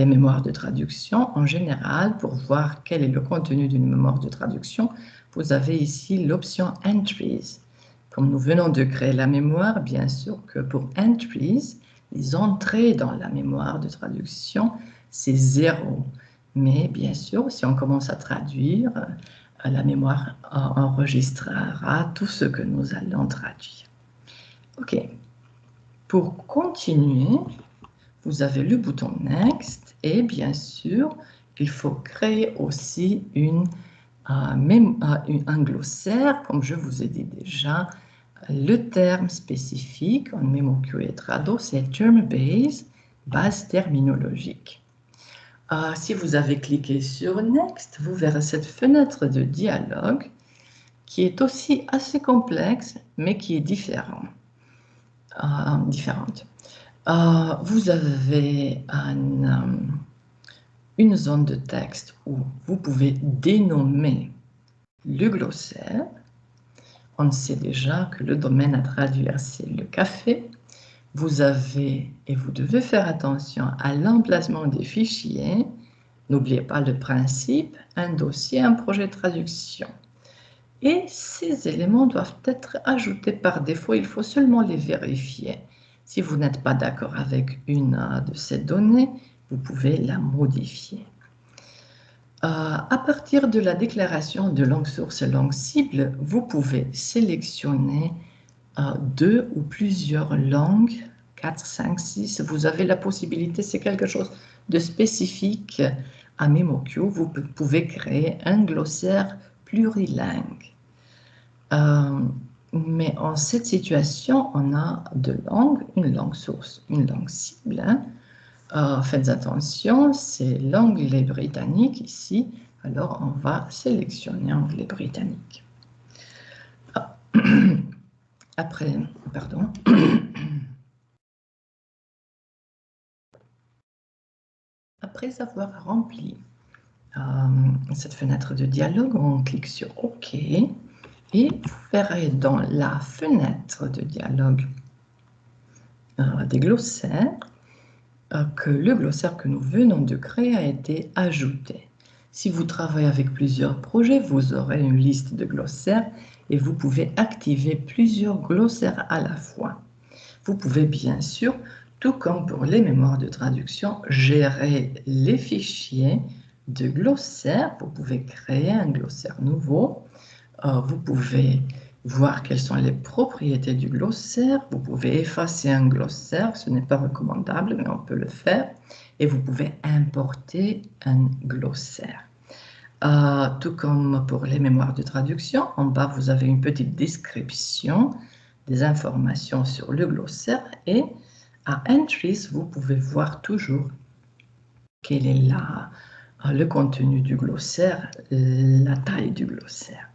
mémoires de traduction. En général, pour voir quel est le contenu d'une mémoire de traduction, vous avez ici l'option Entries. Comme nous venons de créer la mémoire, bien sûr que pour Entries, les entrées dans la mémoire de traduction, c'est 0. Mais bien sûr, si on commence à traduire, la mémoire enregistrera tout ce que nous allons traduire. OK. Pour continuer, vous avez le bouton Next et bien sûr, il faut créer aussi un glossaire, comme je vous ai dit déjà. Le terme spécifique en MemoQA Trado, c'est Term Base, base terminologique. Si vous avez cliqué sur Next, vous verrez cette fenêtre de dialogue qui est aussi assez complexe, mais qui est différente. Vous avez une zone de texte où vous pouvez dénommer le glossaire. On sait déjà que le domaine à traduire, c'est le café. Vous avez, et vous devez faire attention à l'emplacement des fichiers. N'oubliez pas le principe, un dossier, un projet de traduction. Et ces éléments doivent être ajoutés par défaut, il faut seulement les vérifier. Si vous n'êtes pas d'accord avec une de ces données, vous pouvez la modifier. À partir de la déclaration de langue source et langue cible, vous pouvez sélectionner 2 ou plusieurs langues, 4, 5, 6. Vous avez la possibilité, c'est quelque chose de spécifique à MemoQ. Vous pouvez créer un glossaire plurilingue. Mais en cette situation, on a 2 langues, une langue source, une langue cible. Faites attention, c'est l'anglais britannique ici. Alors, on va sélectionner anglais britannique. Après, pardon. Après avoir rempli cette fenêtre de dialogue, on clique sur OK et vous verrez dans la fenêtre de dialogue des glossaires que le glossaire que nous venons de créer a été ajouté. Si vous travaillez avec plusieurs projets, vous aurez une liste de glossaires et vous pouvez activer plusieurs glossaires à la fois. Vous pouvez bien sûr, tout comme pour les mémoires de traduction, gérer les fichiers de glossaire. Vous pouvez créer un glossaire nouveau. Vous pouvez voir quelles sont les propriétés du glossaire. Vous pouvez effacer un glossaire, ce n'est pas recommandable, mais on peut le faire. Et vous pouvez importer un glossaire. Tout comme pour les mémoires de traduction, en bas, vous avez une petite description des informations sur le glossaire et à Entries, vous pouvez voir toujours quel est le contenu du glossaire, la taille du glossaire.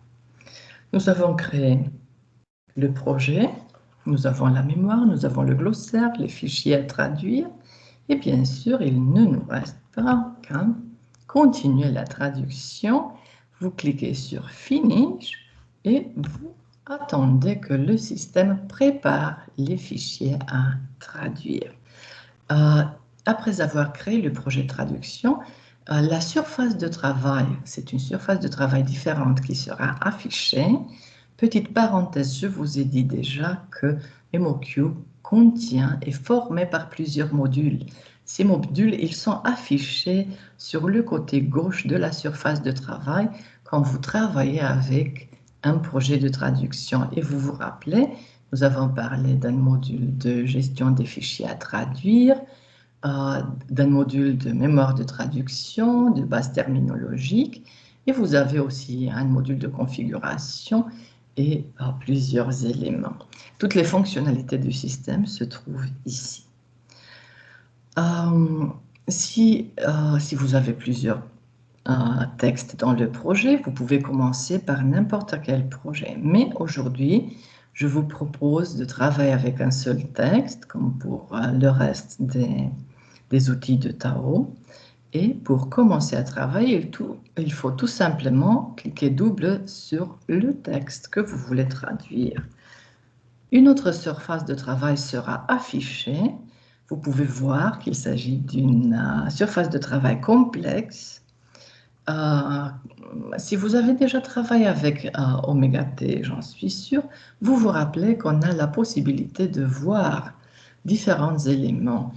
Nous avons créé le projet, nous avons la mémoire, nous avons le glossaire, les fichiers à traduire et bien sûr, il ne nous reste pas qu'à continuer la traduction. Vous cliquez sur Finish et vous attendez que le système prépare les fichiers à traduire. Après avoir créé le projet de traduction, la surface de travail, c'est une surface de travail différente qui sera affichée. Petite parenthèse, je vous ai dit déjà que MemoQ contient, est formé par plusieurs modules. Ces modules, ils sont affichés sur le côté gauche de la surface de travail quand vous travaillez avec un projet de traduction. Et vous vous rappelez, nous avons parlé d'un module de gestion des fichiers à traduire, d'un module de mémoire de traduction, de base terminologique, et vous avez aussi un module de configuration et plusieurs éléments. Toutes les fonctionnalités du système se trouvent ici. Si vous avez plusieurs textes dans le projet, vous pouvez commencer par n'importe quel projet. Mais aujourd'hui, je vous propose de travailler avec un seul texte, comme pour le reste des outils de Tao. Et pour commencer à travailler, il faut tout simplement cliquer double sur le texte que vous voulez traduire. Une autre surface de travail sera affichée. Vous pouvez voir qu'il s'agit d'une surface de travail complexe. Si vous avez déjà travaillé avec Omega T, j'en suis sûre, vous vous rappelez qu'on a la possibilité de voir différents éléments.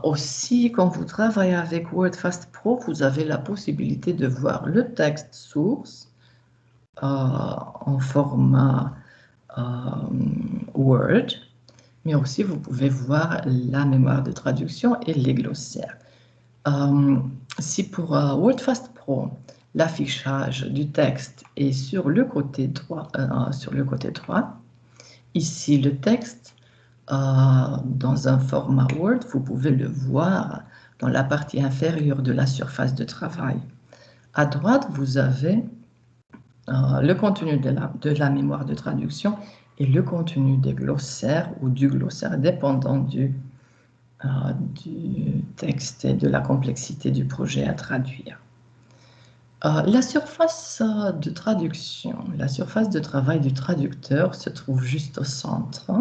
Aussi, quand vous travaillez avec WordFast Pro, vous avez la possibilité de voir le texte source en format Word, mais aussi vous pouvez voir la mémoire de traduction et les glossaires. Si pour WordFast Pro, l'affichage du texte est sur le côté droit, ici le texte, dans un format Word, vous pouvez le voir dans la partie inférieure de la surface de travail. À droite, vous avez le contenu de la mémoire de traduction et le contenu des glossaires ou du glossaire, dépendant du texte et de la complexité du projet à traduire. La surface de traduction, la surface de travail du traducteur se trouve juste au centre.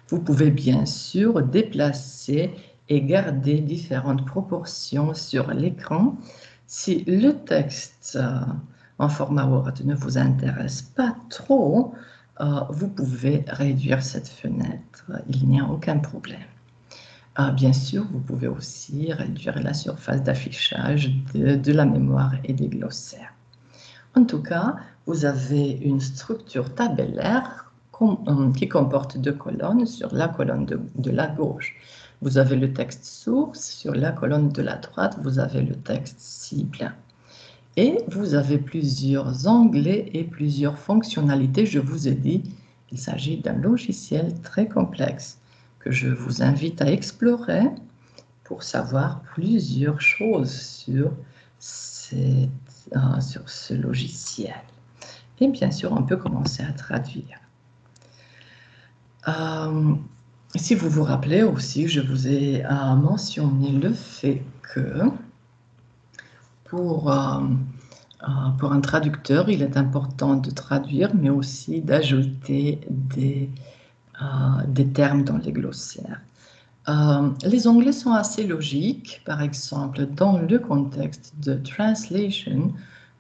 Vous pouvez bien sûr déplacer et garder différentes proportions sur l'écran. Si le texte en format Word ne vous intéresse pas trop, vous pouvez réduire cette fenêtre. Il n'y a aucun problème. Bien sûr, vous pouvez aussi réduire la surface d'affichage de la mémoire et des glossaires. En tout cas, vous avez une structure tabellaire qui comporte 2 colonnes. Sur la colonne de la gauche, vous avez le texte source. Sur la colonne de la droite, vous avez le texte cible. Et vous avez plusieurs onglets et plusieurs fonctionnalités. Je vous ai dit qu'il s'agit d'un logiciel très complexe que je vous invite à explorer pour savoir plusieurs choses sur ce logiciel. Et bien sûr, on peut commencer à traduire. Si vous vous rappelez aussi, je vous ai mentionné le fait que pour un traducteur, il est important de traduire, mais aussi d'ajouter des termes dans les glossaires. Les onglets sont assez logiques. Par exemple, dans le contexte de translation,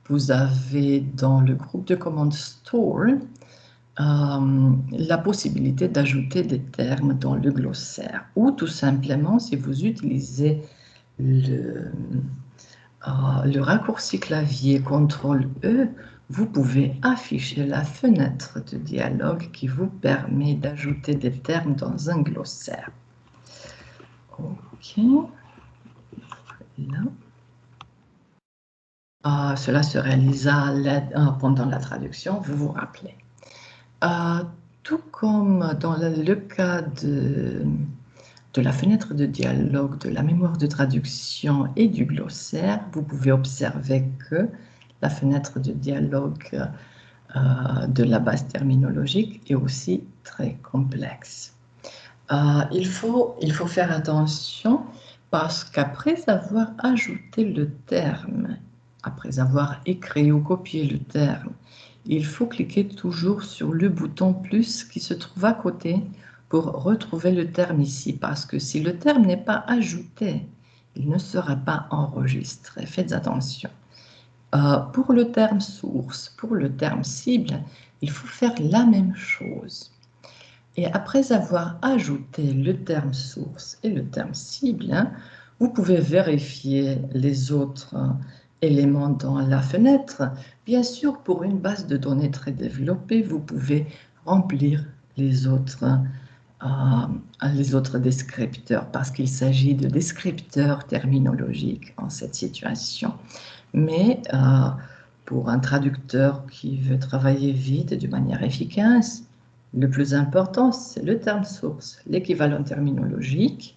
vous avez dans le groupe de commandes store la possibilité d'ajouter des termes dans le glossaire, ou tout simplement, si vous utilisez le raccourci clavier CTRL-E, vous pouvez afficher la fenêtre de dialogue qui vous permet d'ajouter des termes dans un glossaire. OK. Là. Cela se réalisa pendant la traduction, vous vous rappelez. Tout comme dans le cas de la fenêtre de dialogue, de la mémoire de traduction et du glossaire, vous pouvez observer que la fenêtre de dialogue de la base terminologique est aussi très complexe. Il faut faire attention parce qu'après avoir ajouté le terme, après avoir écrit ou copié le terme, il faut cliquer toujours sur le bouton plus qui se trouve à côté pour retrouver le terme ici, parce que si le terme n'est pas ajouté, il ne sera pas enregistré. Faites attention. Pour le terme source, pour le terme cible, il faut faire la même chose. Et après avoir ajouté le terme source et le terme cible, vous pouvez vérifier les autres éléments dans la fenêtre. Bien sûr, pour une base de données très développée, vous pouvez remplir les autres descripteurs parce qu'il s'agit de descripteurs terminologiques en cette situation. Mais pour un traducteur qui veut travailler vite et de manière efficace, le plus important, c'est le terme source, l'équivalent terminologique.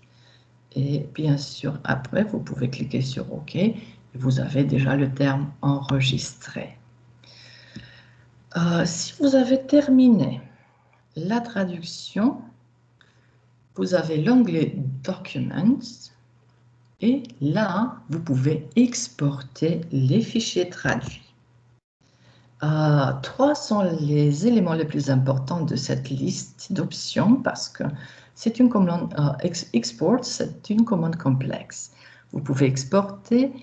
Et bien sûr, après, vous pouvez cliquer sur OK et vous avez déjà le terme enregistré. Si vous avez terminé la traduction, vous avez l'onglet Documents et là, vous pouvez exporter les fichiers traduits. 3 sont les éléments les plus importants de cette liste d'options parce que c'est une commande export, c'est une commande complexe. Vous pouvez exporter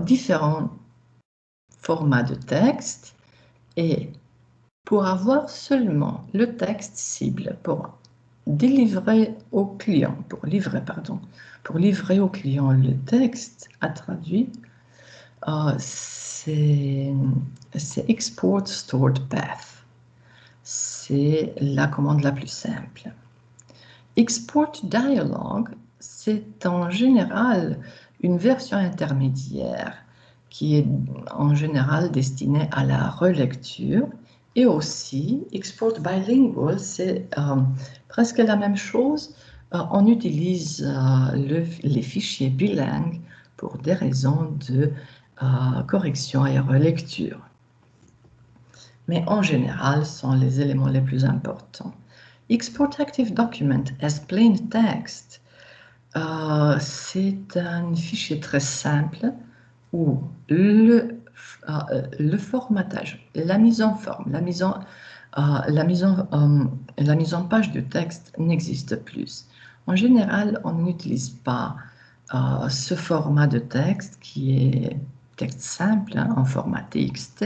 différents formats de texte et pour avoir seulement le texte cible pour livrer au client le texte à traduire, c'est Export Stored Path. C'est la commande la plus simple. Export Dialog, c'est en général une version intermédiaire qui est en général destinée à la relecture. Et aussi, Export Bilingual, c'est presque la même chose. On utilise les fichiers bilingues pour des raisons de correction et relecture. Mais en général, ce sont les éléments les plus importants. Export Active Document as Plain Text, c'est un fichier très simple où le formatage, la mise en forme, la mise en page de texte n'existe plus. En général, on n'utilise pas ce format de texte qui est texte simple en format TXT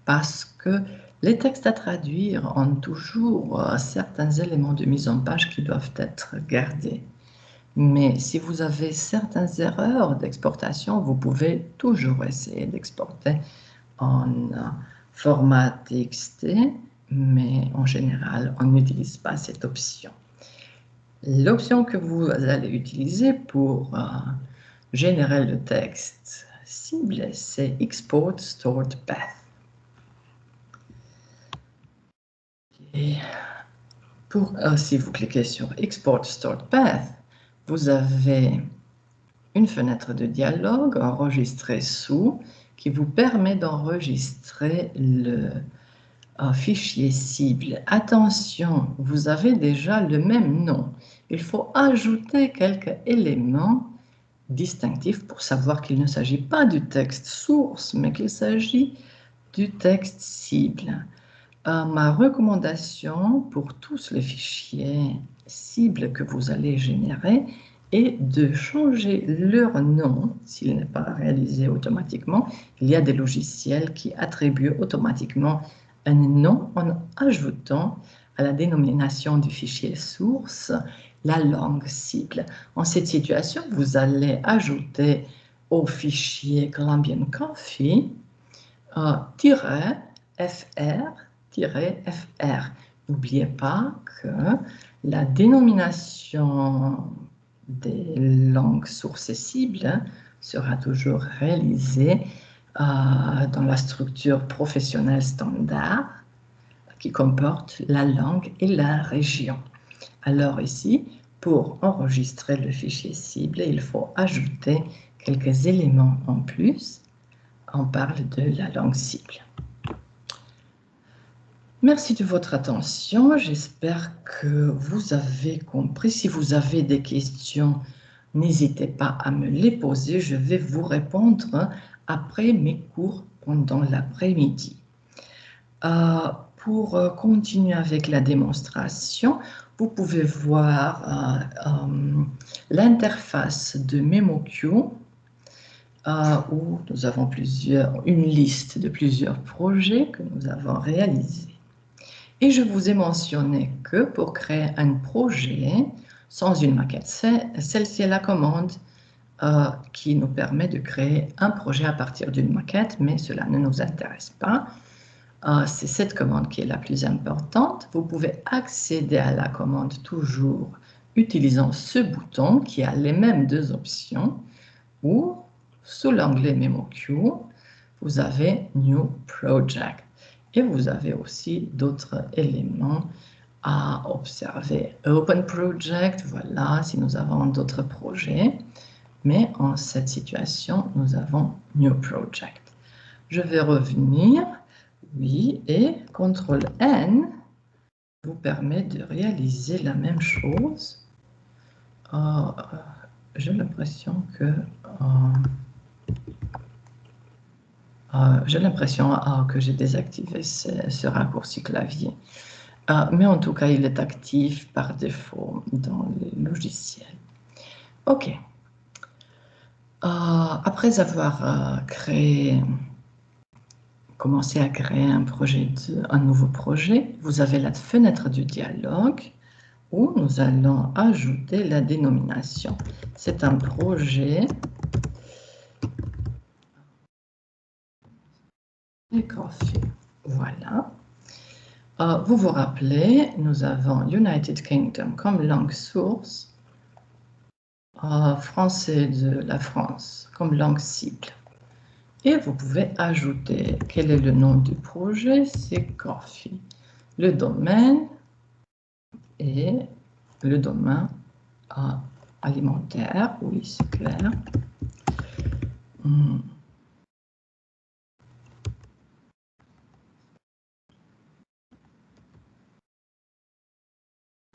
parce que les textes à traduire ont toujours certains éléments de mise en page qui doivent être gardés. Mais si vous avez certaines erreurs d'exportation, vous pouvez toujours essayer d'exporter en format TXT, mais en général, on n'utilise pas cette option. L'option que vous allez utiliser pour générer le texte cible, c'est Export Stored Path. Et si vous cliquez sur Export Stored Path, vous avez une fenêtre de dialogue enregistrée sous qui vous permet d'enregistrer le fichier cible. Attention, vous avez déjà le même nom. Il faut ajouter quelques éléments distinctifs pour savoir qu'il ne s'agit pas du texte source, mais qu'il s'agit du texte cible. Ma recommandation pour tous les fichiers cibles que vous allez générer est de changer leur nom s'il n'est pas réalisé automatiquement. Il y a des logiciels qui attribuent automatiquement un nom en ajoutant à la dénomination du fichier source la langue cible. En cette situation, vous allez ajouter au fichier Colombian Coffee -fr. N'oubliez pas que la dénomination des langues sources et cibles sera toujours réalisée dans la structure professionnelle standard qui comporte la langue et la région. Alors ici, pour enregistrer le fichier cible, il faut ajouter quelques éléments en plus. On parle de la langue cible. Merci de votre attention. J'espère que vous avez compris. Si vous avez des questions, n'hésitez pas à me les poser. Je vais vous répondre après mes cours pendant l'après-midi. Pour continuer avec la démonstration, vous pouvez voir l'interface de MemoQ où nous avons une liste de plusieurs projets que nous avons réalisés. Et je vous ai mentionné que pour créer un projet sans une maquette, celle-ci est la commande qui nous permet de créer un projet à partir d'une maquette, mais cela ne nous intéresse pas. C'est cette commande qui est la plus importante. Vous pouvez accéder à la commande toujours utilisant ce bouton qui a les mêmes deux options, ou sous l'onglet MemoQ, vous avez New Project. Et vous avez aussi d'autres éléments à observer. Open Project, voilà, si nous avons d'autres projets. Mais en cette situation, nous avons New Project. Je vais revenir, oui, et CTRL-N vous permet de réaliser la même chose. J'ai l'impression que j'ai désactivé ce raccourci clavier. Mais en tout cas, il est actif par défaut dans les logiciels. OK. Après avoir commencé à créer un nouveau projet, vous avez la fenêtre du dialogue où nous allons ajouter la dénomination. C'est un projet Coffee. Voilà. Vous vous rappelez, nous avons United Kingdom comme langue source, français de la France comme langue cible. Et vous pouvez ajouter quel est le nom du projet, c'est Coffee. Le domaine et le domaine alimentaire, oui, c'est clair.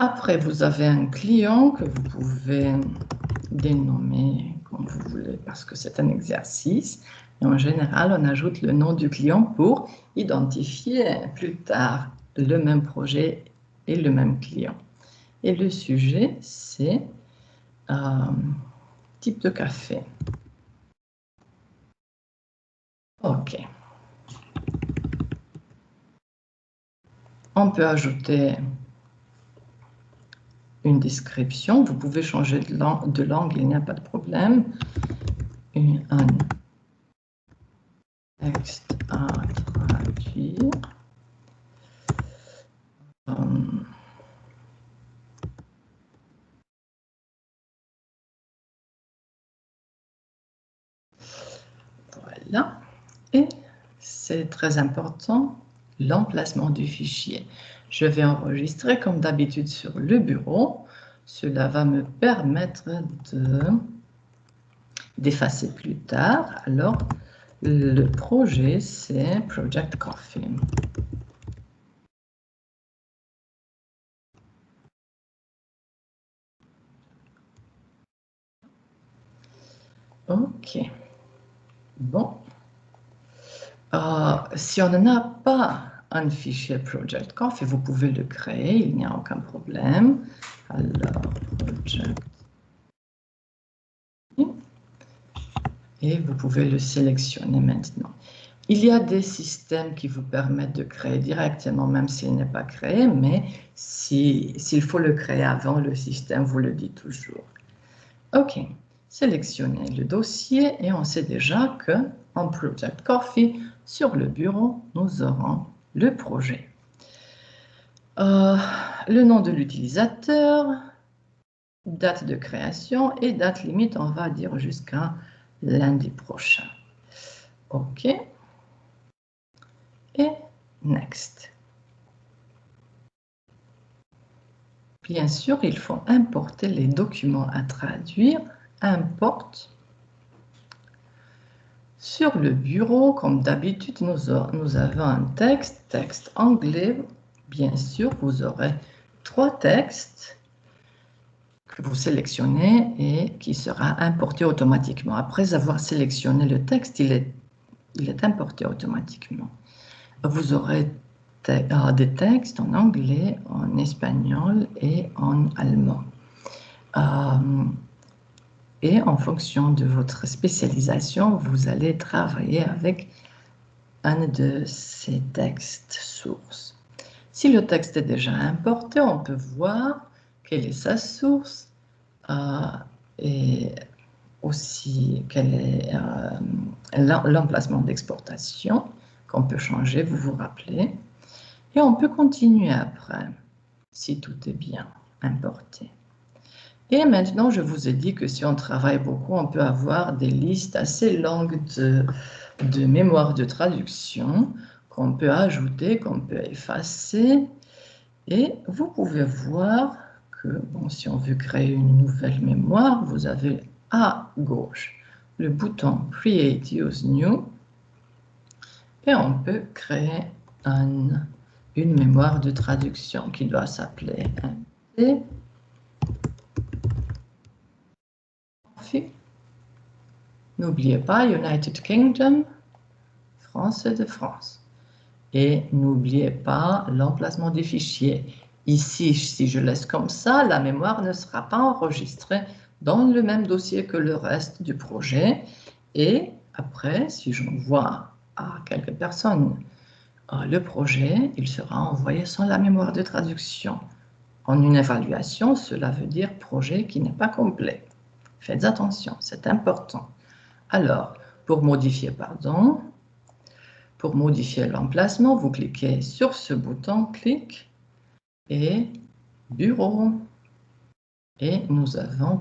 Après, vous avez un client que vous pouvez dénommer comme vous voulez parce que c'est un exercice. Et en général, on ajoute le nom du client pour identifier plus tard le même projet et le même client. Et le sujet, c'est type de café. OK. On peut ajouter une description. Vous pouvez changer de langue, il n'y a pas de problème. Un texte à traduire. Voilà. Et c'est très important, l'emplacement du fichier. Je vais enregistrer comme d'habitude sur le bureau. Cela va me permettre d'effacer plus tard. Alors, le projet, c'est Project Coffee. OK. Bon. Si on n'a pas un fichier Project Coffee, vous pouvez le créer, il n'y a aucun problème. Alors, Project. Et vous pouvez le sélectionner maintenant. Il y a des systèmes qui vous permettent de créer directement, même s'il n'est pas créé, mais s'il faut le créer avant, le système vous le dit toujours. OK, sélectionnez le dossier et on sait déjà que en Project Coffee, sur le bureau, nous aurons le projet. Le nom de l'utilisateur, date de création et date limite, on va dire jusqu'à lundi prochain. OK. Et Next. Bien sûr, il faut importer les documents à traduire. Importe. Sur le bureau, comme d'habitude, nous avons un texte anglais. Bien sûr, vous aurez 3 textes que vous sélectionnez et qui sera importé automatiquement. Après avoir sélectionné le texte, il est importé automatiquement. Vous aurez des textes en anglais, en espagnol et en allemand. Et en fonction de votre spécialisation, vous allez travailler avec un de ces textes sources. Si le texte est déjà importé, on peut voir quelle est sa source et aussi quel est l'emplacement d'exportation qu'on peut changer, vous vous rappelez. Et on peut continuer après, si tout est bien importé. Et maintenant, je vous ai dit que si on travaille beaucoup, on peut avoir des listes assez longues de mémoire de traduction qu'on peut ajouter, qu'on peut effacer. Et vous pouvez voir que, bon, si on veut créer une nouvelle mémoire, vous avez à gauche le bouton Create Use New et on peut créer une mémoire de traduction qui doit s'appeler MT. N'oubliez pas United Kingdom, France de France. Et n'oubliez pas l'emplacement des fichiers. Ici, si je laisse comme ça, la mémoire ne sera pas enregistrée dans le même dossier que le reste du projet. Et après, si j'envoie à quelques personnes le projet, il sera envoyé sans la mémoire de traduction. En une évaluation, cela veut dire projet qui n'est pas complet. Faites attention, c'est important. Alors, pour modifier l'emplacement, vous cliquez sur ce bouton, clic, et bureau. Et nous avons,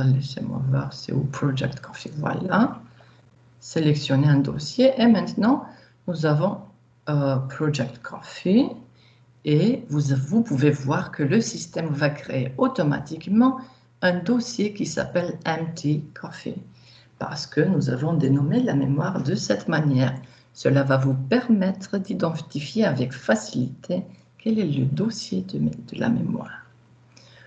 laissez-moi voir, c'est où Project Coffee, voilà. Sélectionnez un dossier et maintenant, nous avons Project Coffee et vous pouvez voir que le système va créer automatiquement un dossier qui s'appelle Empty Coffee parce que nous avons dénommé la mémoire de cette manière. Cela va vous permettre d'identifier avec facilité quel est le dossier de la mémoire.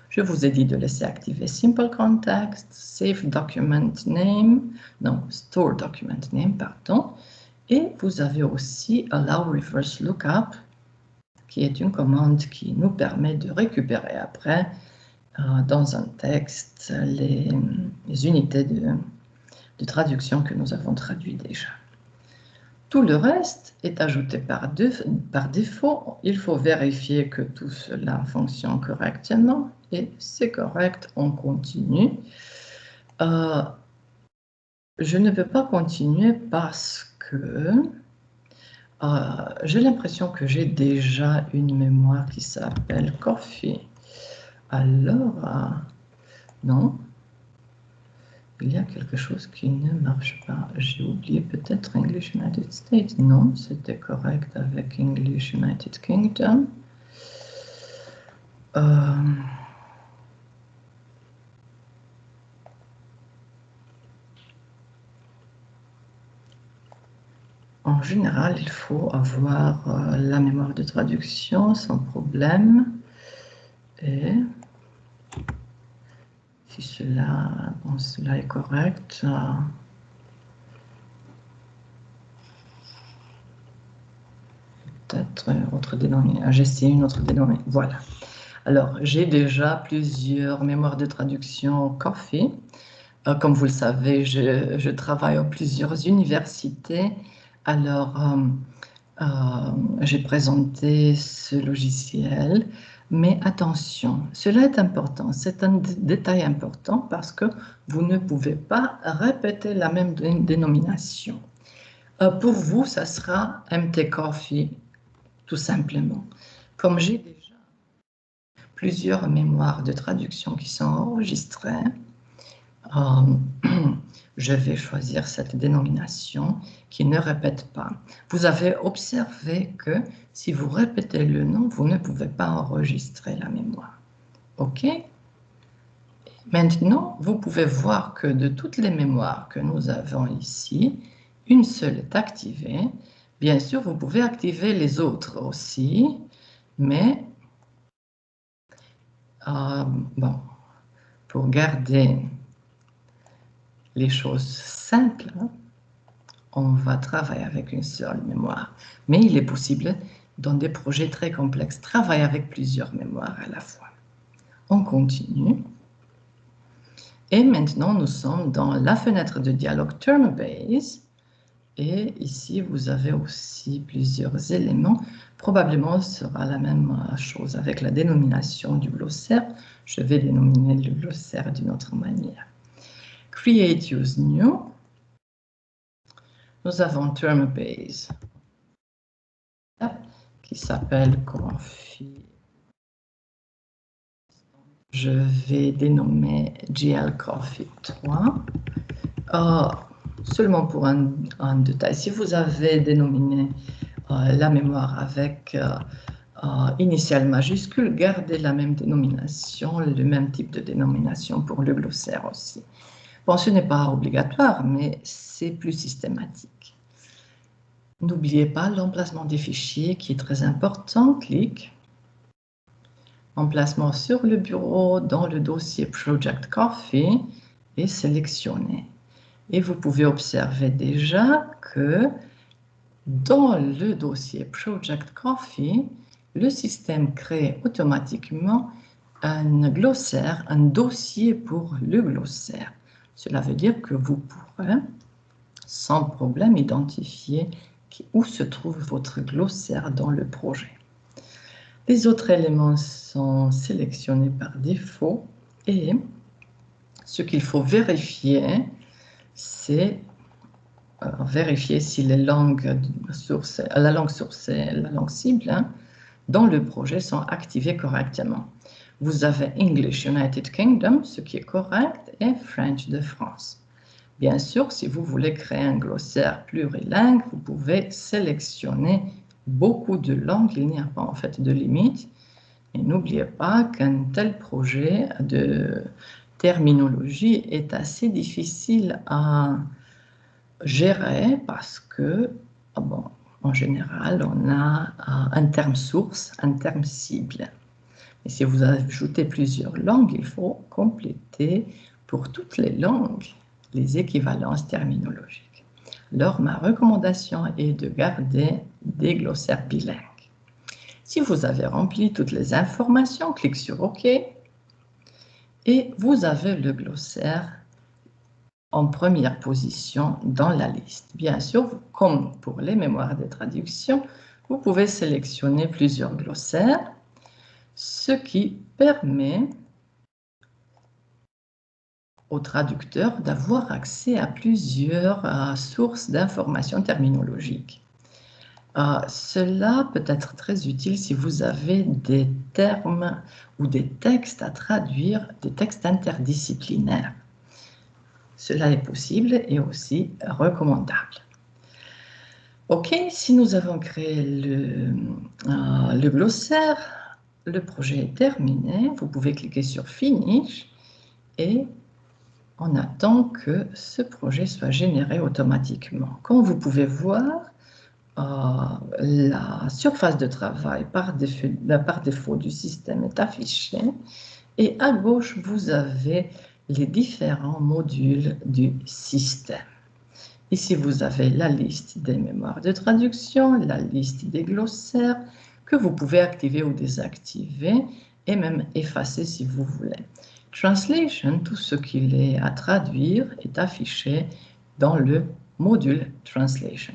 Je vous ai dit de laisser activer Simple Context, Save Document Name, non, Store Document Name, pardon. Et vous avez aussi Allow Reverse Lookup, qui est une commande qui nous permet de récupérer après dans un texte les unités de traduction que nous avons traduites déjà. Tout le reste est ajouté par défaut. Il faut vérifier que tout cela fonctionne correctement. Et c'est correct, on continue. Je ne peux pas continuer parce que j'ai l'impression que j'ai déjà une mémoire qui s'appelle Coffee. Alors, non. Il y a quelque chose qui ne marche pas. J'ai oublié peut-être English United States. Non, c'était correct avec English United Kingdom. En général, il faut avoir la mémoire de traduction sans problème. Et si cela est correct, peut-être autre dénomination. J'essaie une autre dénomination. Voilà. Alors, j'ai déjà plusieurs mémoires de traduction Coffee. Comme vous le savez, je travaille à plusieurs universités. Alors, j'ai présenté ce logiciel. Mais attention, cela est important. C'est un détail important parce que vous ne pouvez pas répéter la même dénomination. Pour vous, ça sera MT Coffee, tout simplement. Comme j'ai déjà plusieurs mémoires de traduction qui sont enregistrées, je vais choisir cette dénomination qui ne répète pas. Vous avez observé que si vous répétez le nom, vous ne pouvez pas enregistrer la mémoire. OK? Maintenant, vous pouvez voir que de toutes les mémoires que nous avons ici, une seule est activée. Bien sûr, vous pouvez activer les autres aussi, mais bon, pour garder les choses simples, on va travailler avec une seule mémoire. Mais il est possible, dans des projets très complexes, travailler avec plusieurs mémoires à la fois. On continue. Et maintenant, nous sommes dans la fenêtre de dialogue TermBase. Et ici, vous avez aussi plusieurs éléments. Probablement, ce sera la même chose avec la dénomination du glossaire. Je vais dénominer le glossaire d'une autre manière. Create Use New. Nous avons TermBase qui s'appelle Coffee. Je vais dénommer GL Coffee 3. Seulement pour un détail, si vous avez dénominé la mémoire avec initiale majuscule, gardez la même dénomination, le même type de dénomination pour le glossaire aussi. Bon, ce n'est pas obligatoire, mais c'est plus systématique. N'oubliez pas l'emplacement des fichiers qui est très important. Clic. Emplacement sur le bureau dans le dossier Project Coffee et sélectionnez. Et vous pouvez observer déjà que dans le dossier Project Coffee, le système crée automatiquement un glossaire, un dossier pour le glossaire. Cela veut dire que vous pourrez sans problème identifier où se trouve votre glossaire dans le projet. Les autres éléments sont sélectionnés par défaut et ce qu'il faut vérifier, c'est vérifier si la langue source et la langue cible dans le projet sont activées correctement. Vous avez English United Kingdom, ce qui est correct, et French de France. Bien sûr, si vous voulez créer un glossaire plurilingue, vous pouvez sélectionner beaucoup de langues. Il n'y a pas en fait de limite. Et n'oubliez pas qu'un tel projet de terminologie est assez difficile à gérer parce que, bon, en général, on a un terme source, un terme cible. Et si vous ajoutez plusieurs langues, il faut compléter pour toutes les langues les équivalences terminologiques. Alors, ma recommandation est de garder des glossaires bilingues. Si vous avez rempli toutes les informations, cliquez sur OK et vous avez le glossaire en première position dans la liste. Bien sûr, comme pour les mémoires de traduction, vous pouvez sélectionner plusieurs glossaires, ce qui permet au traducteur d'avoir accès à plusieurs sources d'informations terminologiques. Cela peut être très utile si vous avez des termes ou des textes à traduire, des textes interdisciplinaires. Cela est possible et aussi recommandable. OK, si nous avons créé le glossaire, le projet est terminé. Vous pouvez cliquer sur Finish et on attend que ce projet soit généré automatiquement. Comme vous pouvez voir, la surface de travail par défaut du système est affichée et à gauche, vous avez les différents modules du système. Ici, vous avez la liste des mémoires de traduction, la liste des glossaires que vous pouvez activer ou désactiver et même effacer si vous voulez. Translation, tout ce qu'il est à traduire est affiché dans le module Translations.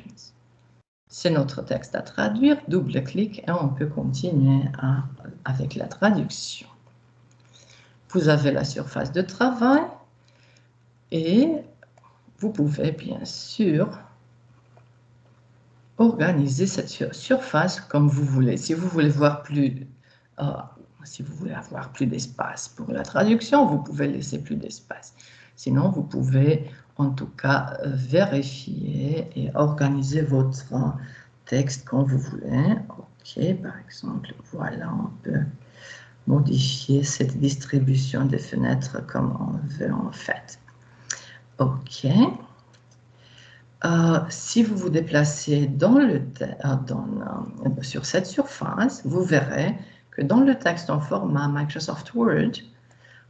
C'est notre texte à traduire, double-clic et on peut continuer avec la traduction. Vous avez la surface de travail et vous pouvez bien sûr organiser cette surface comme vous voulez. Si vous voulez avoir plus d'espace pour la traduction, vous pouvez laisser plus d'espace. Sinon, vous pouvez en tout cas vérifier et organiser votre texte comme vous voulez. OK, par exemple, voilà, on peut modifier cette distribution des fenêtres comme on veut en fait. OK. Si vous vous déplacez sur cette surface, vous verrez que dans le texte en format Microsoft Word,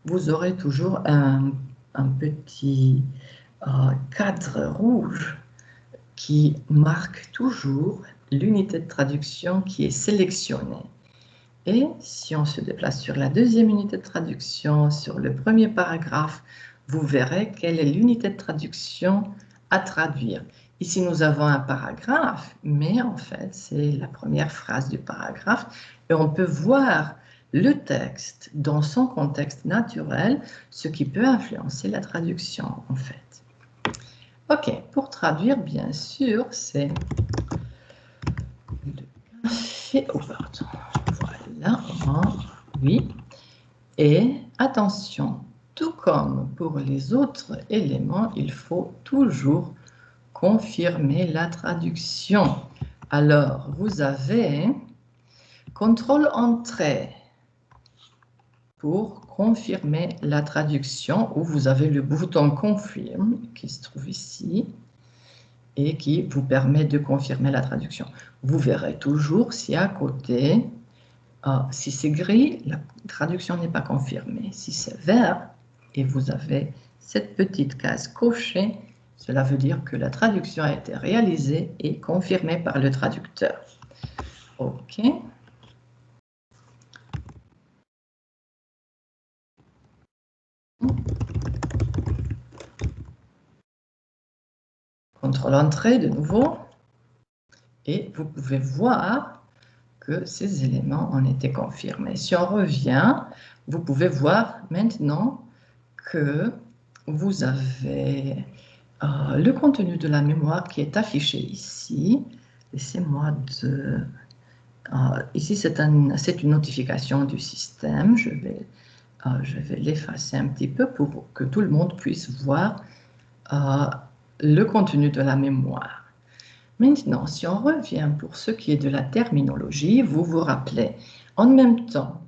vous aurez toujours un petit cadre rouge qui marque toujours l'unité de traduction qui est sélectionnée. Et si on se déplace sur la deuxième unité de traduction, sur le premier paragraphe, vous verrez quelle est l'unité de traduction à traduire. Ici, nous avons un paragraphe, mais en fait, c'est la première phrase du paragraphe. Et on peut voir le texte dans son contexte naturel, ce qui peut influencer la traduction, en fait. OK, pour traduire, bien sûr, c'est le café au pardon. Voilà, oui. Et attention, tout comme pour les autres éléments, il faut toujours confirmer la traduction. Alors, vous avez CTRL-Entrée pour confirmer la traduction, où vous avez le bouton Confirme qui se trouve ici et qui vous permet de confirmer la traduction. Vous verrez toujours si à côté, si c'est gris, la traduction n'est pas confirmée. Si c'est vert et vous avez cette petite case cochée, cela veut dire que la traduction a été réalisée et confirmée par le traducteur. OK. CTRL-Entrée de nouveau. Et vous pouvez voir que ces éléments ont été confirmés. Si on revient, vous pouvez voir maintenant que vous avez le contenu de la mémoire qui est affiché ici. Laissez-moi de... ici, c'est une notification du système. Je vais l'effacer un petit peu pour que tout le monde puisse voir le contenu de la mémoire. Maintenant, si on revient pour ce qui est de la terminologie, vous vous rappelez, en même temps,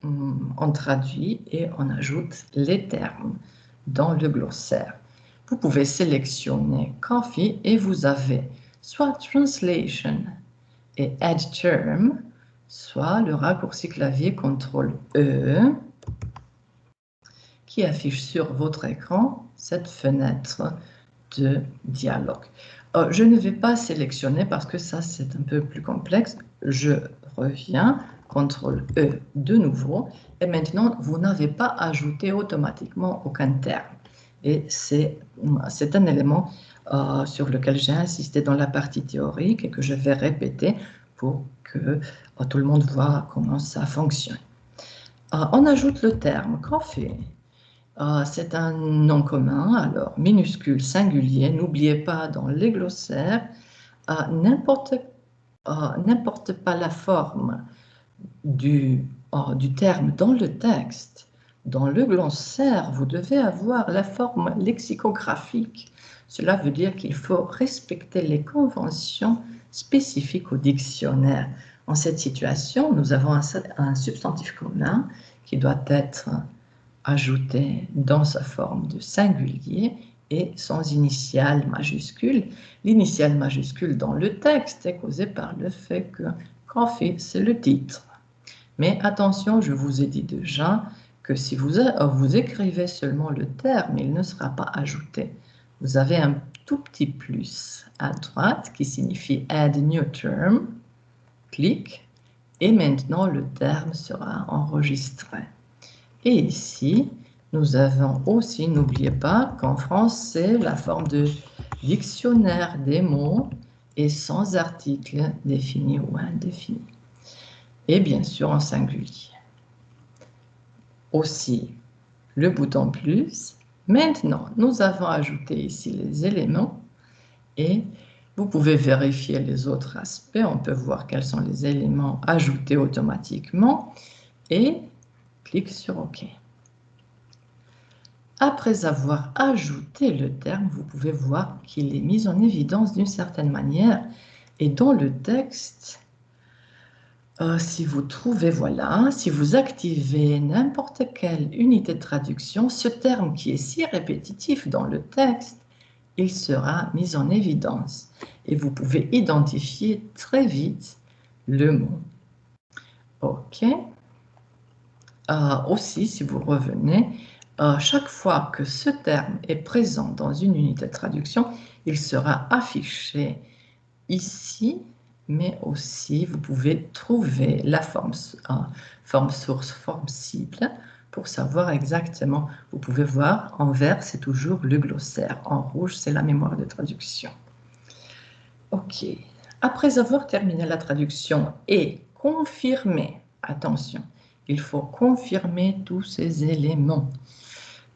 on traduit et on ajoute les termes dans le glossaire. Vous pouvez sélectionner Coffee et vous avez soit Translation et Add Term, soit le raccourci clavier CTRL-E qui affiche sur votre écran cette fenêtre de dialogue. Je ne vais pas sélectionner parce que ça, c'est un peu plus complexe. Je reviens, CTRL-E de nouveau. Et maintenant, vous n'avez pas ajouté automatiquement aucun terme. Et c'est un élément sur lequel j'ai insisté dans la partie théorique et que je vais répéter pour que tout le monde voit comment ça fonctionne. On ajoute le terme café. C'est un nom commun, alors minuscule, singulier. N'oubliez pas dans les glossaires, n'importe pas la forme du terme dans le texte. Dans le glossaire, vous devez avoir la forme lexicographique. Cela veut dire qu'il faut respecter les conventions spécifiques au dictionnaire. En cette situation, nous avons un substantif commun qui doit être ajouté dans sa forme de singulier et sans initiale majuscule. L'initiale majuscule dans le texte est causée par le fait que Coffee, c'est le titre. Mais attention, je vous ai dit déjà que si vous écrivez seulement le terme, il ne sera pas ajouté. Vous avez un tout petit plus à droite qui signifie Add New Term. Clic. Et maintenant, le terme sera enregistré. Et ici, nous avons aussi, n'oubliez pas qu'en français, la forme de dictionnaire des mots est sans article défini ou indéfini. Et bien sûr en singulier. Aussi, le bouton plus. Maintenant, nous avons ajouté ici les éléments et vous pouvez vérifier les autres aspects. On peut voir quels sont les éléments ajoutés automatiquement et clique sur OK. Après avoir ajouté le terme, vous pouvez voir qu'il est mis en évidence d'une certaine manière et dans le texte, si vous trouvez, voilà, si vous activez n'importe quelle unité de traduction, ce terme qui est si répétitif dans le texte, il sera mis en évidence et vous pouvez identifier très vite le mot. OK. Aussi, si vous revenez, chaque fois que ce terme est présent dans une unité de traduction, il sera affiché ici, mais aussi vous pouvez trouver la forme source, forme cible, pour savoir exactement. Vous pouvez voir, en vert, c'est toujours le glossaire. En rouge, c'est la mémoire de traduction. OK. Après avoir terminé la traduction et confirmé, attention, il faut confirmer tous ces éléments.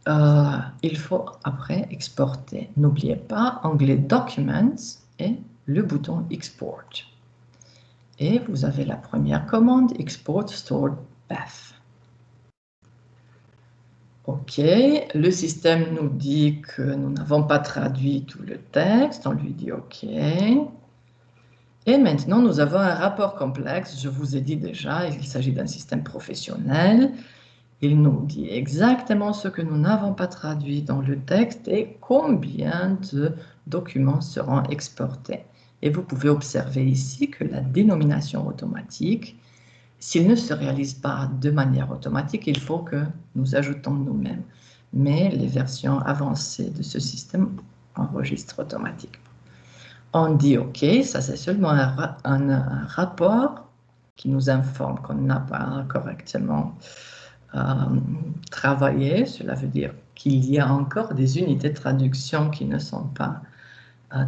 Il faut après exporter. N'oubliez pas, anglais Documents et le bouton Export. Et vous avez la première commande, Export Stored Path. OK, le système nous dit que nous n'avons pas traduit tout le texte, on lui dit OK. Et maintenant, nous avons un rapport complexe, je vous ai dit déjà, il s'agit d'un système professionnel. Il nous dit exactement ce que nous n'avons pas traduit dans le texte et combien de documents seront exportés. Et vous pouvez observer ici que la dénomination automatique, s'il ne se réalise pas de manière automatique, il faut que nous ajoutons nous-mêmes. Mais les versions avancées de ce système enregistrent automatiquement. On dit OK, ça c'est seulement un rapport qui nous informe qu'on n'a pas correctement travaillé. Cela veut dire qu'il y a encore des unités de traduction qui ne sont pas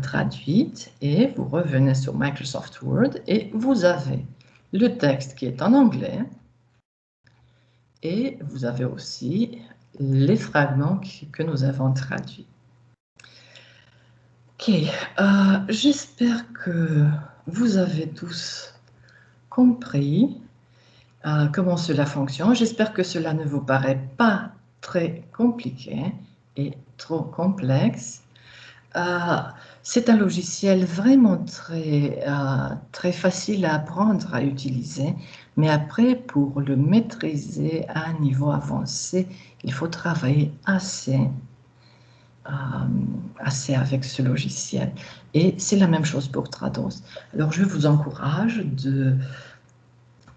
traduites. Et vous revenez sur Microsoft Word et vous avez le texte qui est en anglais. Et vous avez aussi les fragments que nous avons traduits. OK, j'espère que vous avez tous compris comment cela fonctionne. J'espère que cela ne vous paraît pas très compliqué et trop complexe. C'est un logiciel vraiment très facile à apprendre à utiliser, mais après, pour le maîtriser à un niveau avancé, il faut travailler assez avec ce logiciel. Et c'est la même chose pour Trados. Alors, je vous encourage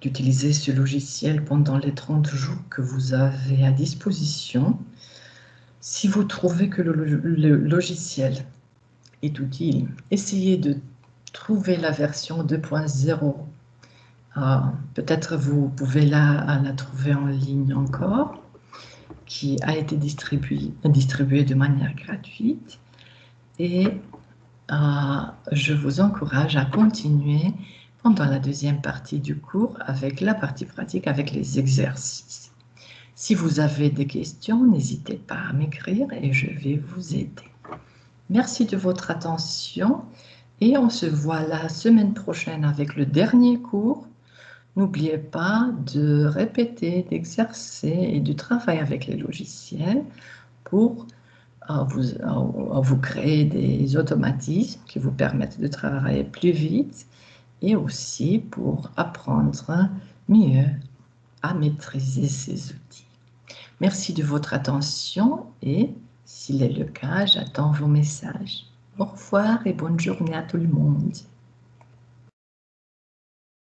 d'utiliser ce logiciel pendant les 30 jours que vous avez à disposition. Si vous trouvez que le logiciel est utile, essayez de trouver la version 2.0. Peut-être vous pouvez la trouver en ligne encore, qui a été distribué de manière gratuite et je vous encourage à continuer pendant la deuxième partie du cours avec la partie pratique, avec les exercices. Si vous avez des questions, n'hésitez pas à m'écrire et je vais vous aider. Merci de votre attention et on se voit la semaine prochaine avec le dernier cours. N'oubliez pas de répéter, d'exercer et de travailler avec les logiciels pour vous créer des automatismes qui vous permettent de travailler plus vite et aussi pour apprendre mieux à maîtriser ces outils. Merci de votre attention et, s'il est le cas, j'attends vos messages. Au revoir et bonne journée à tout le monde.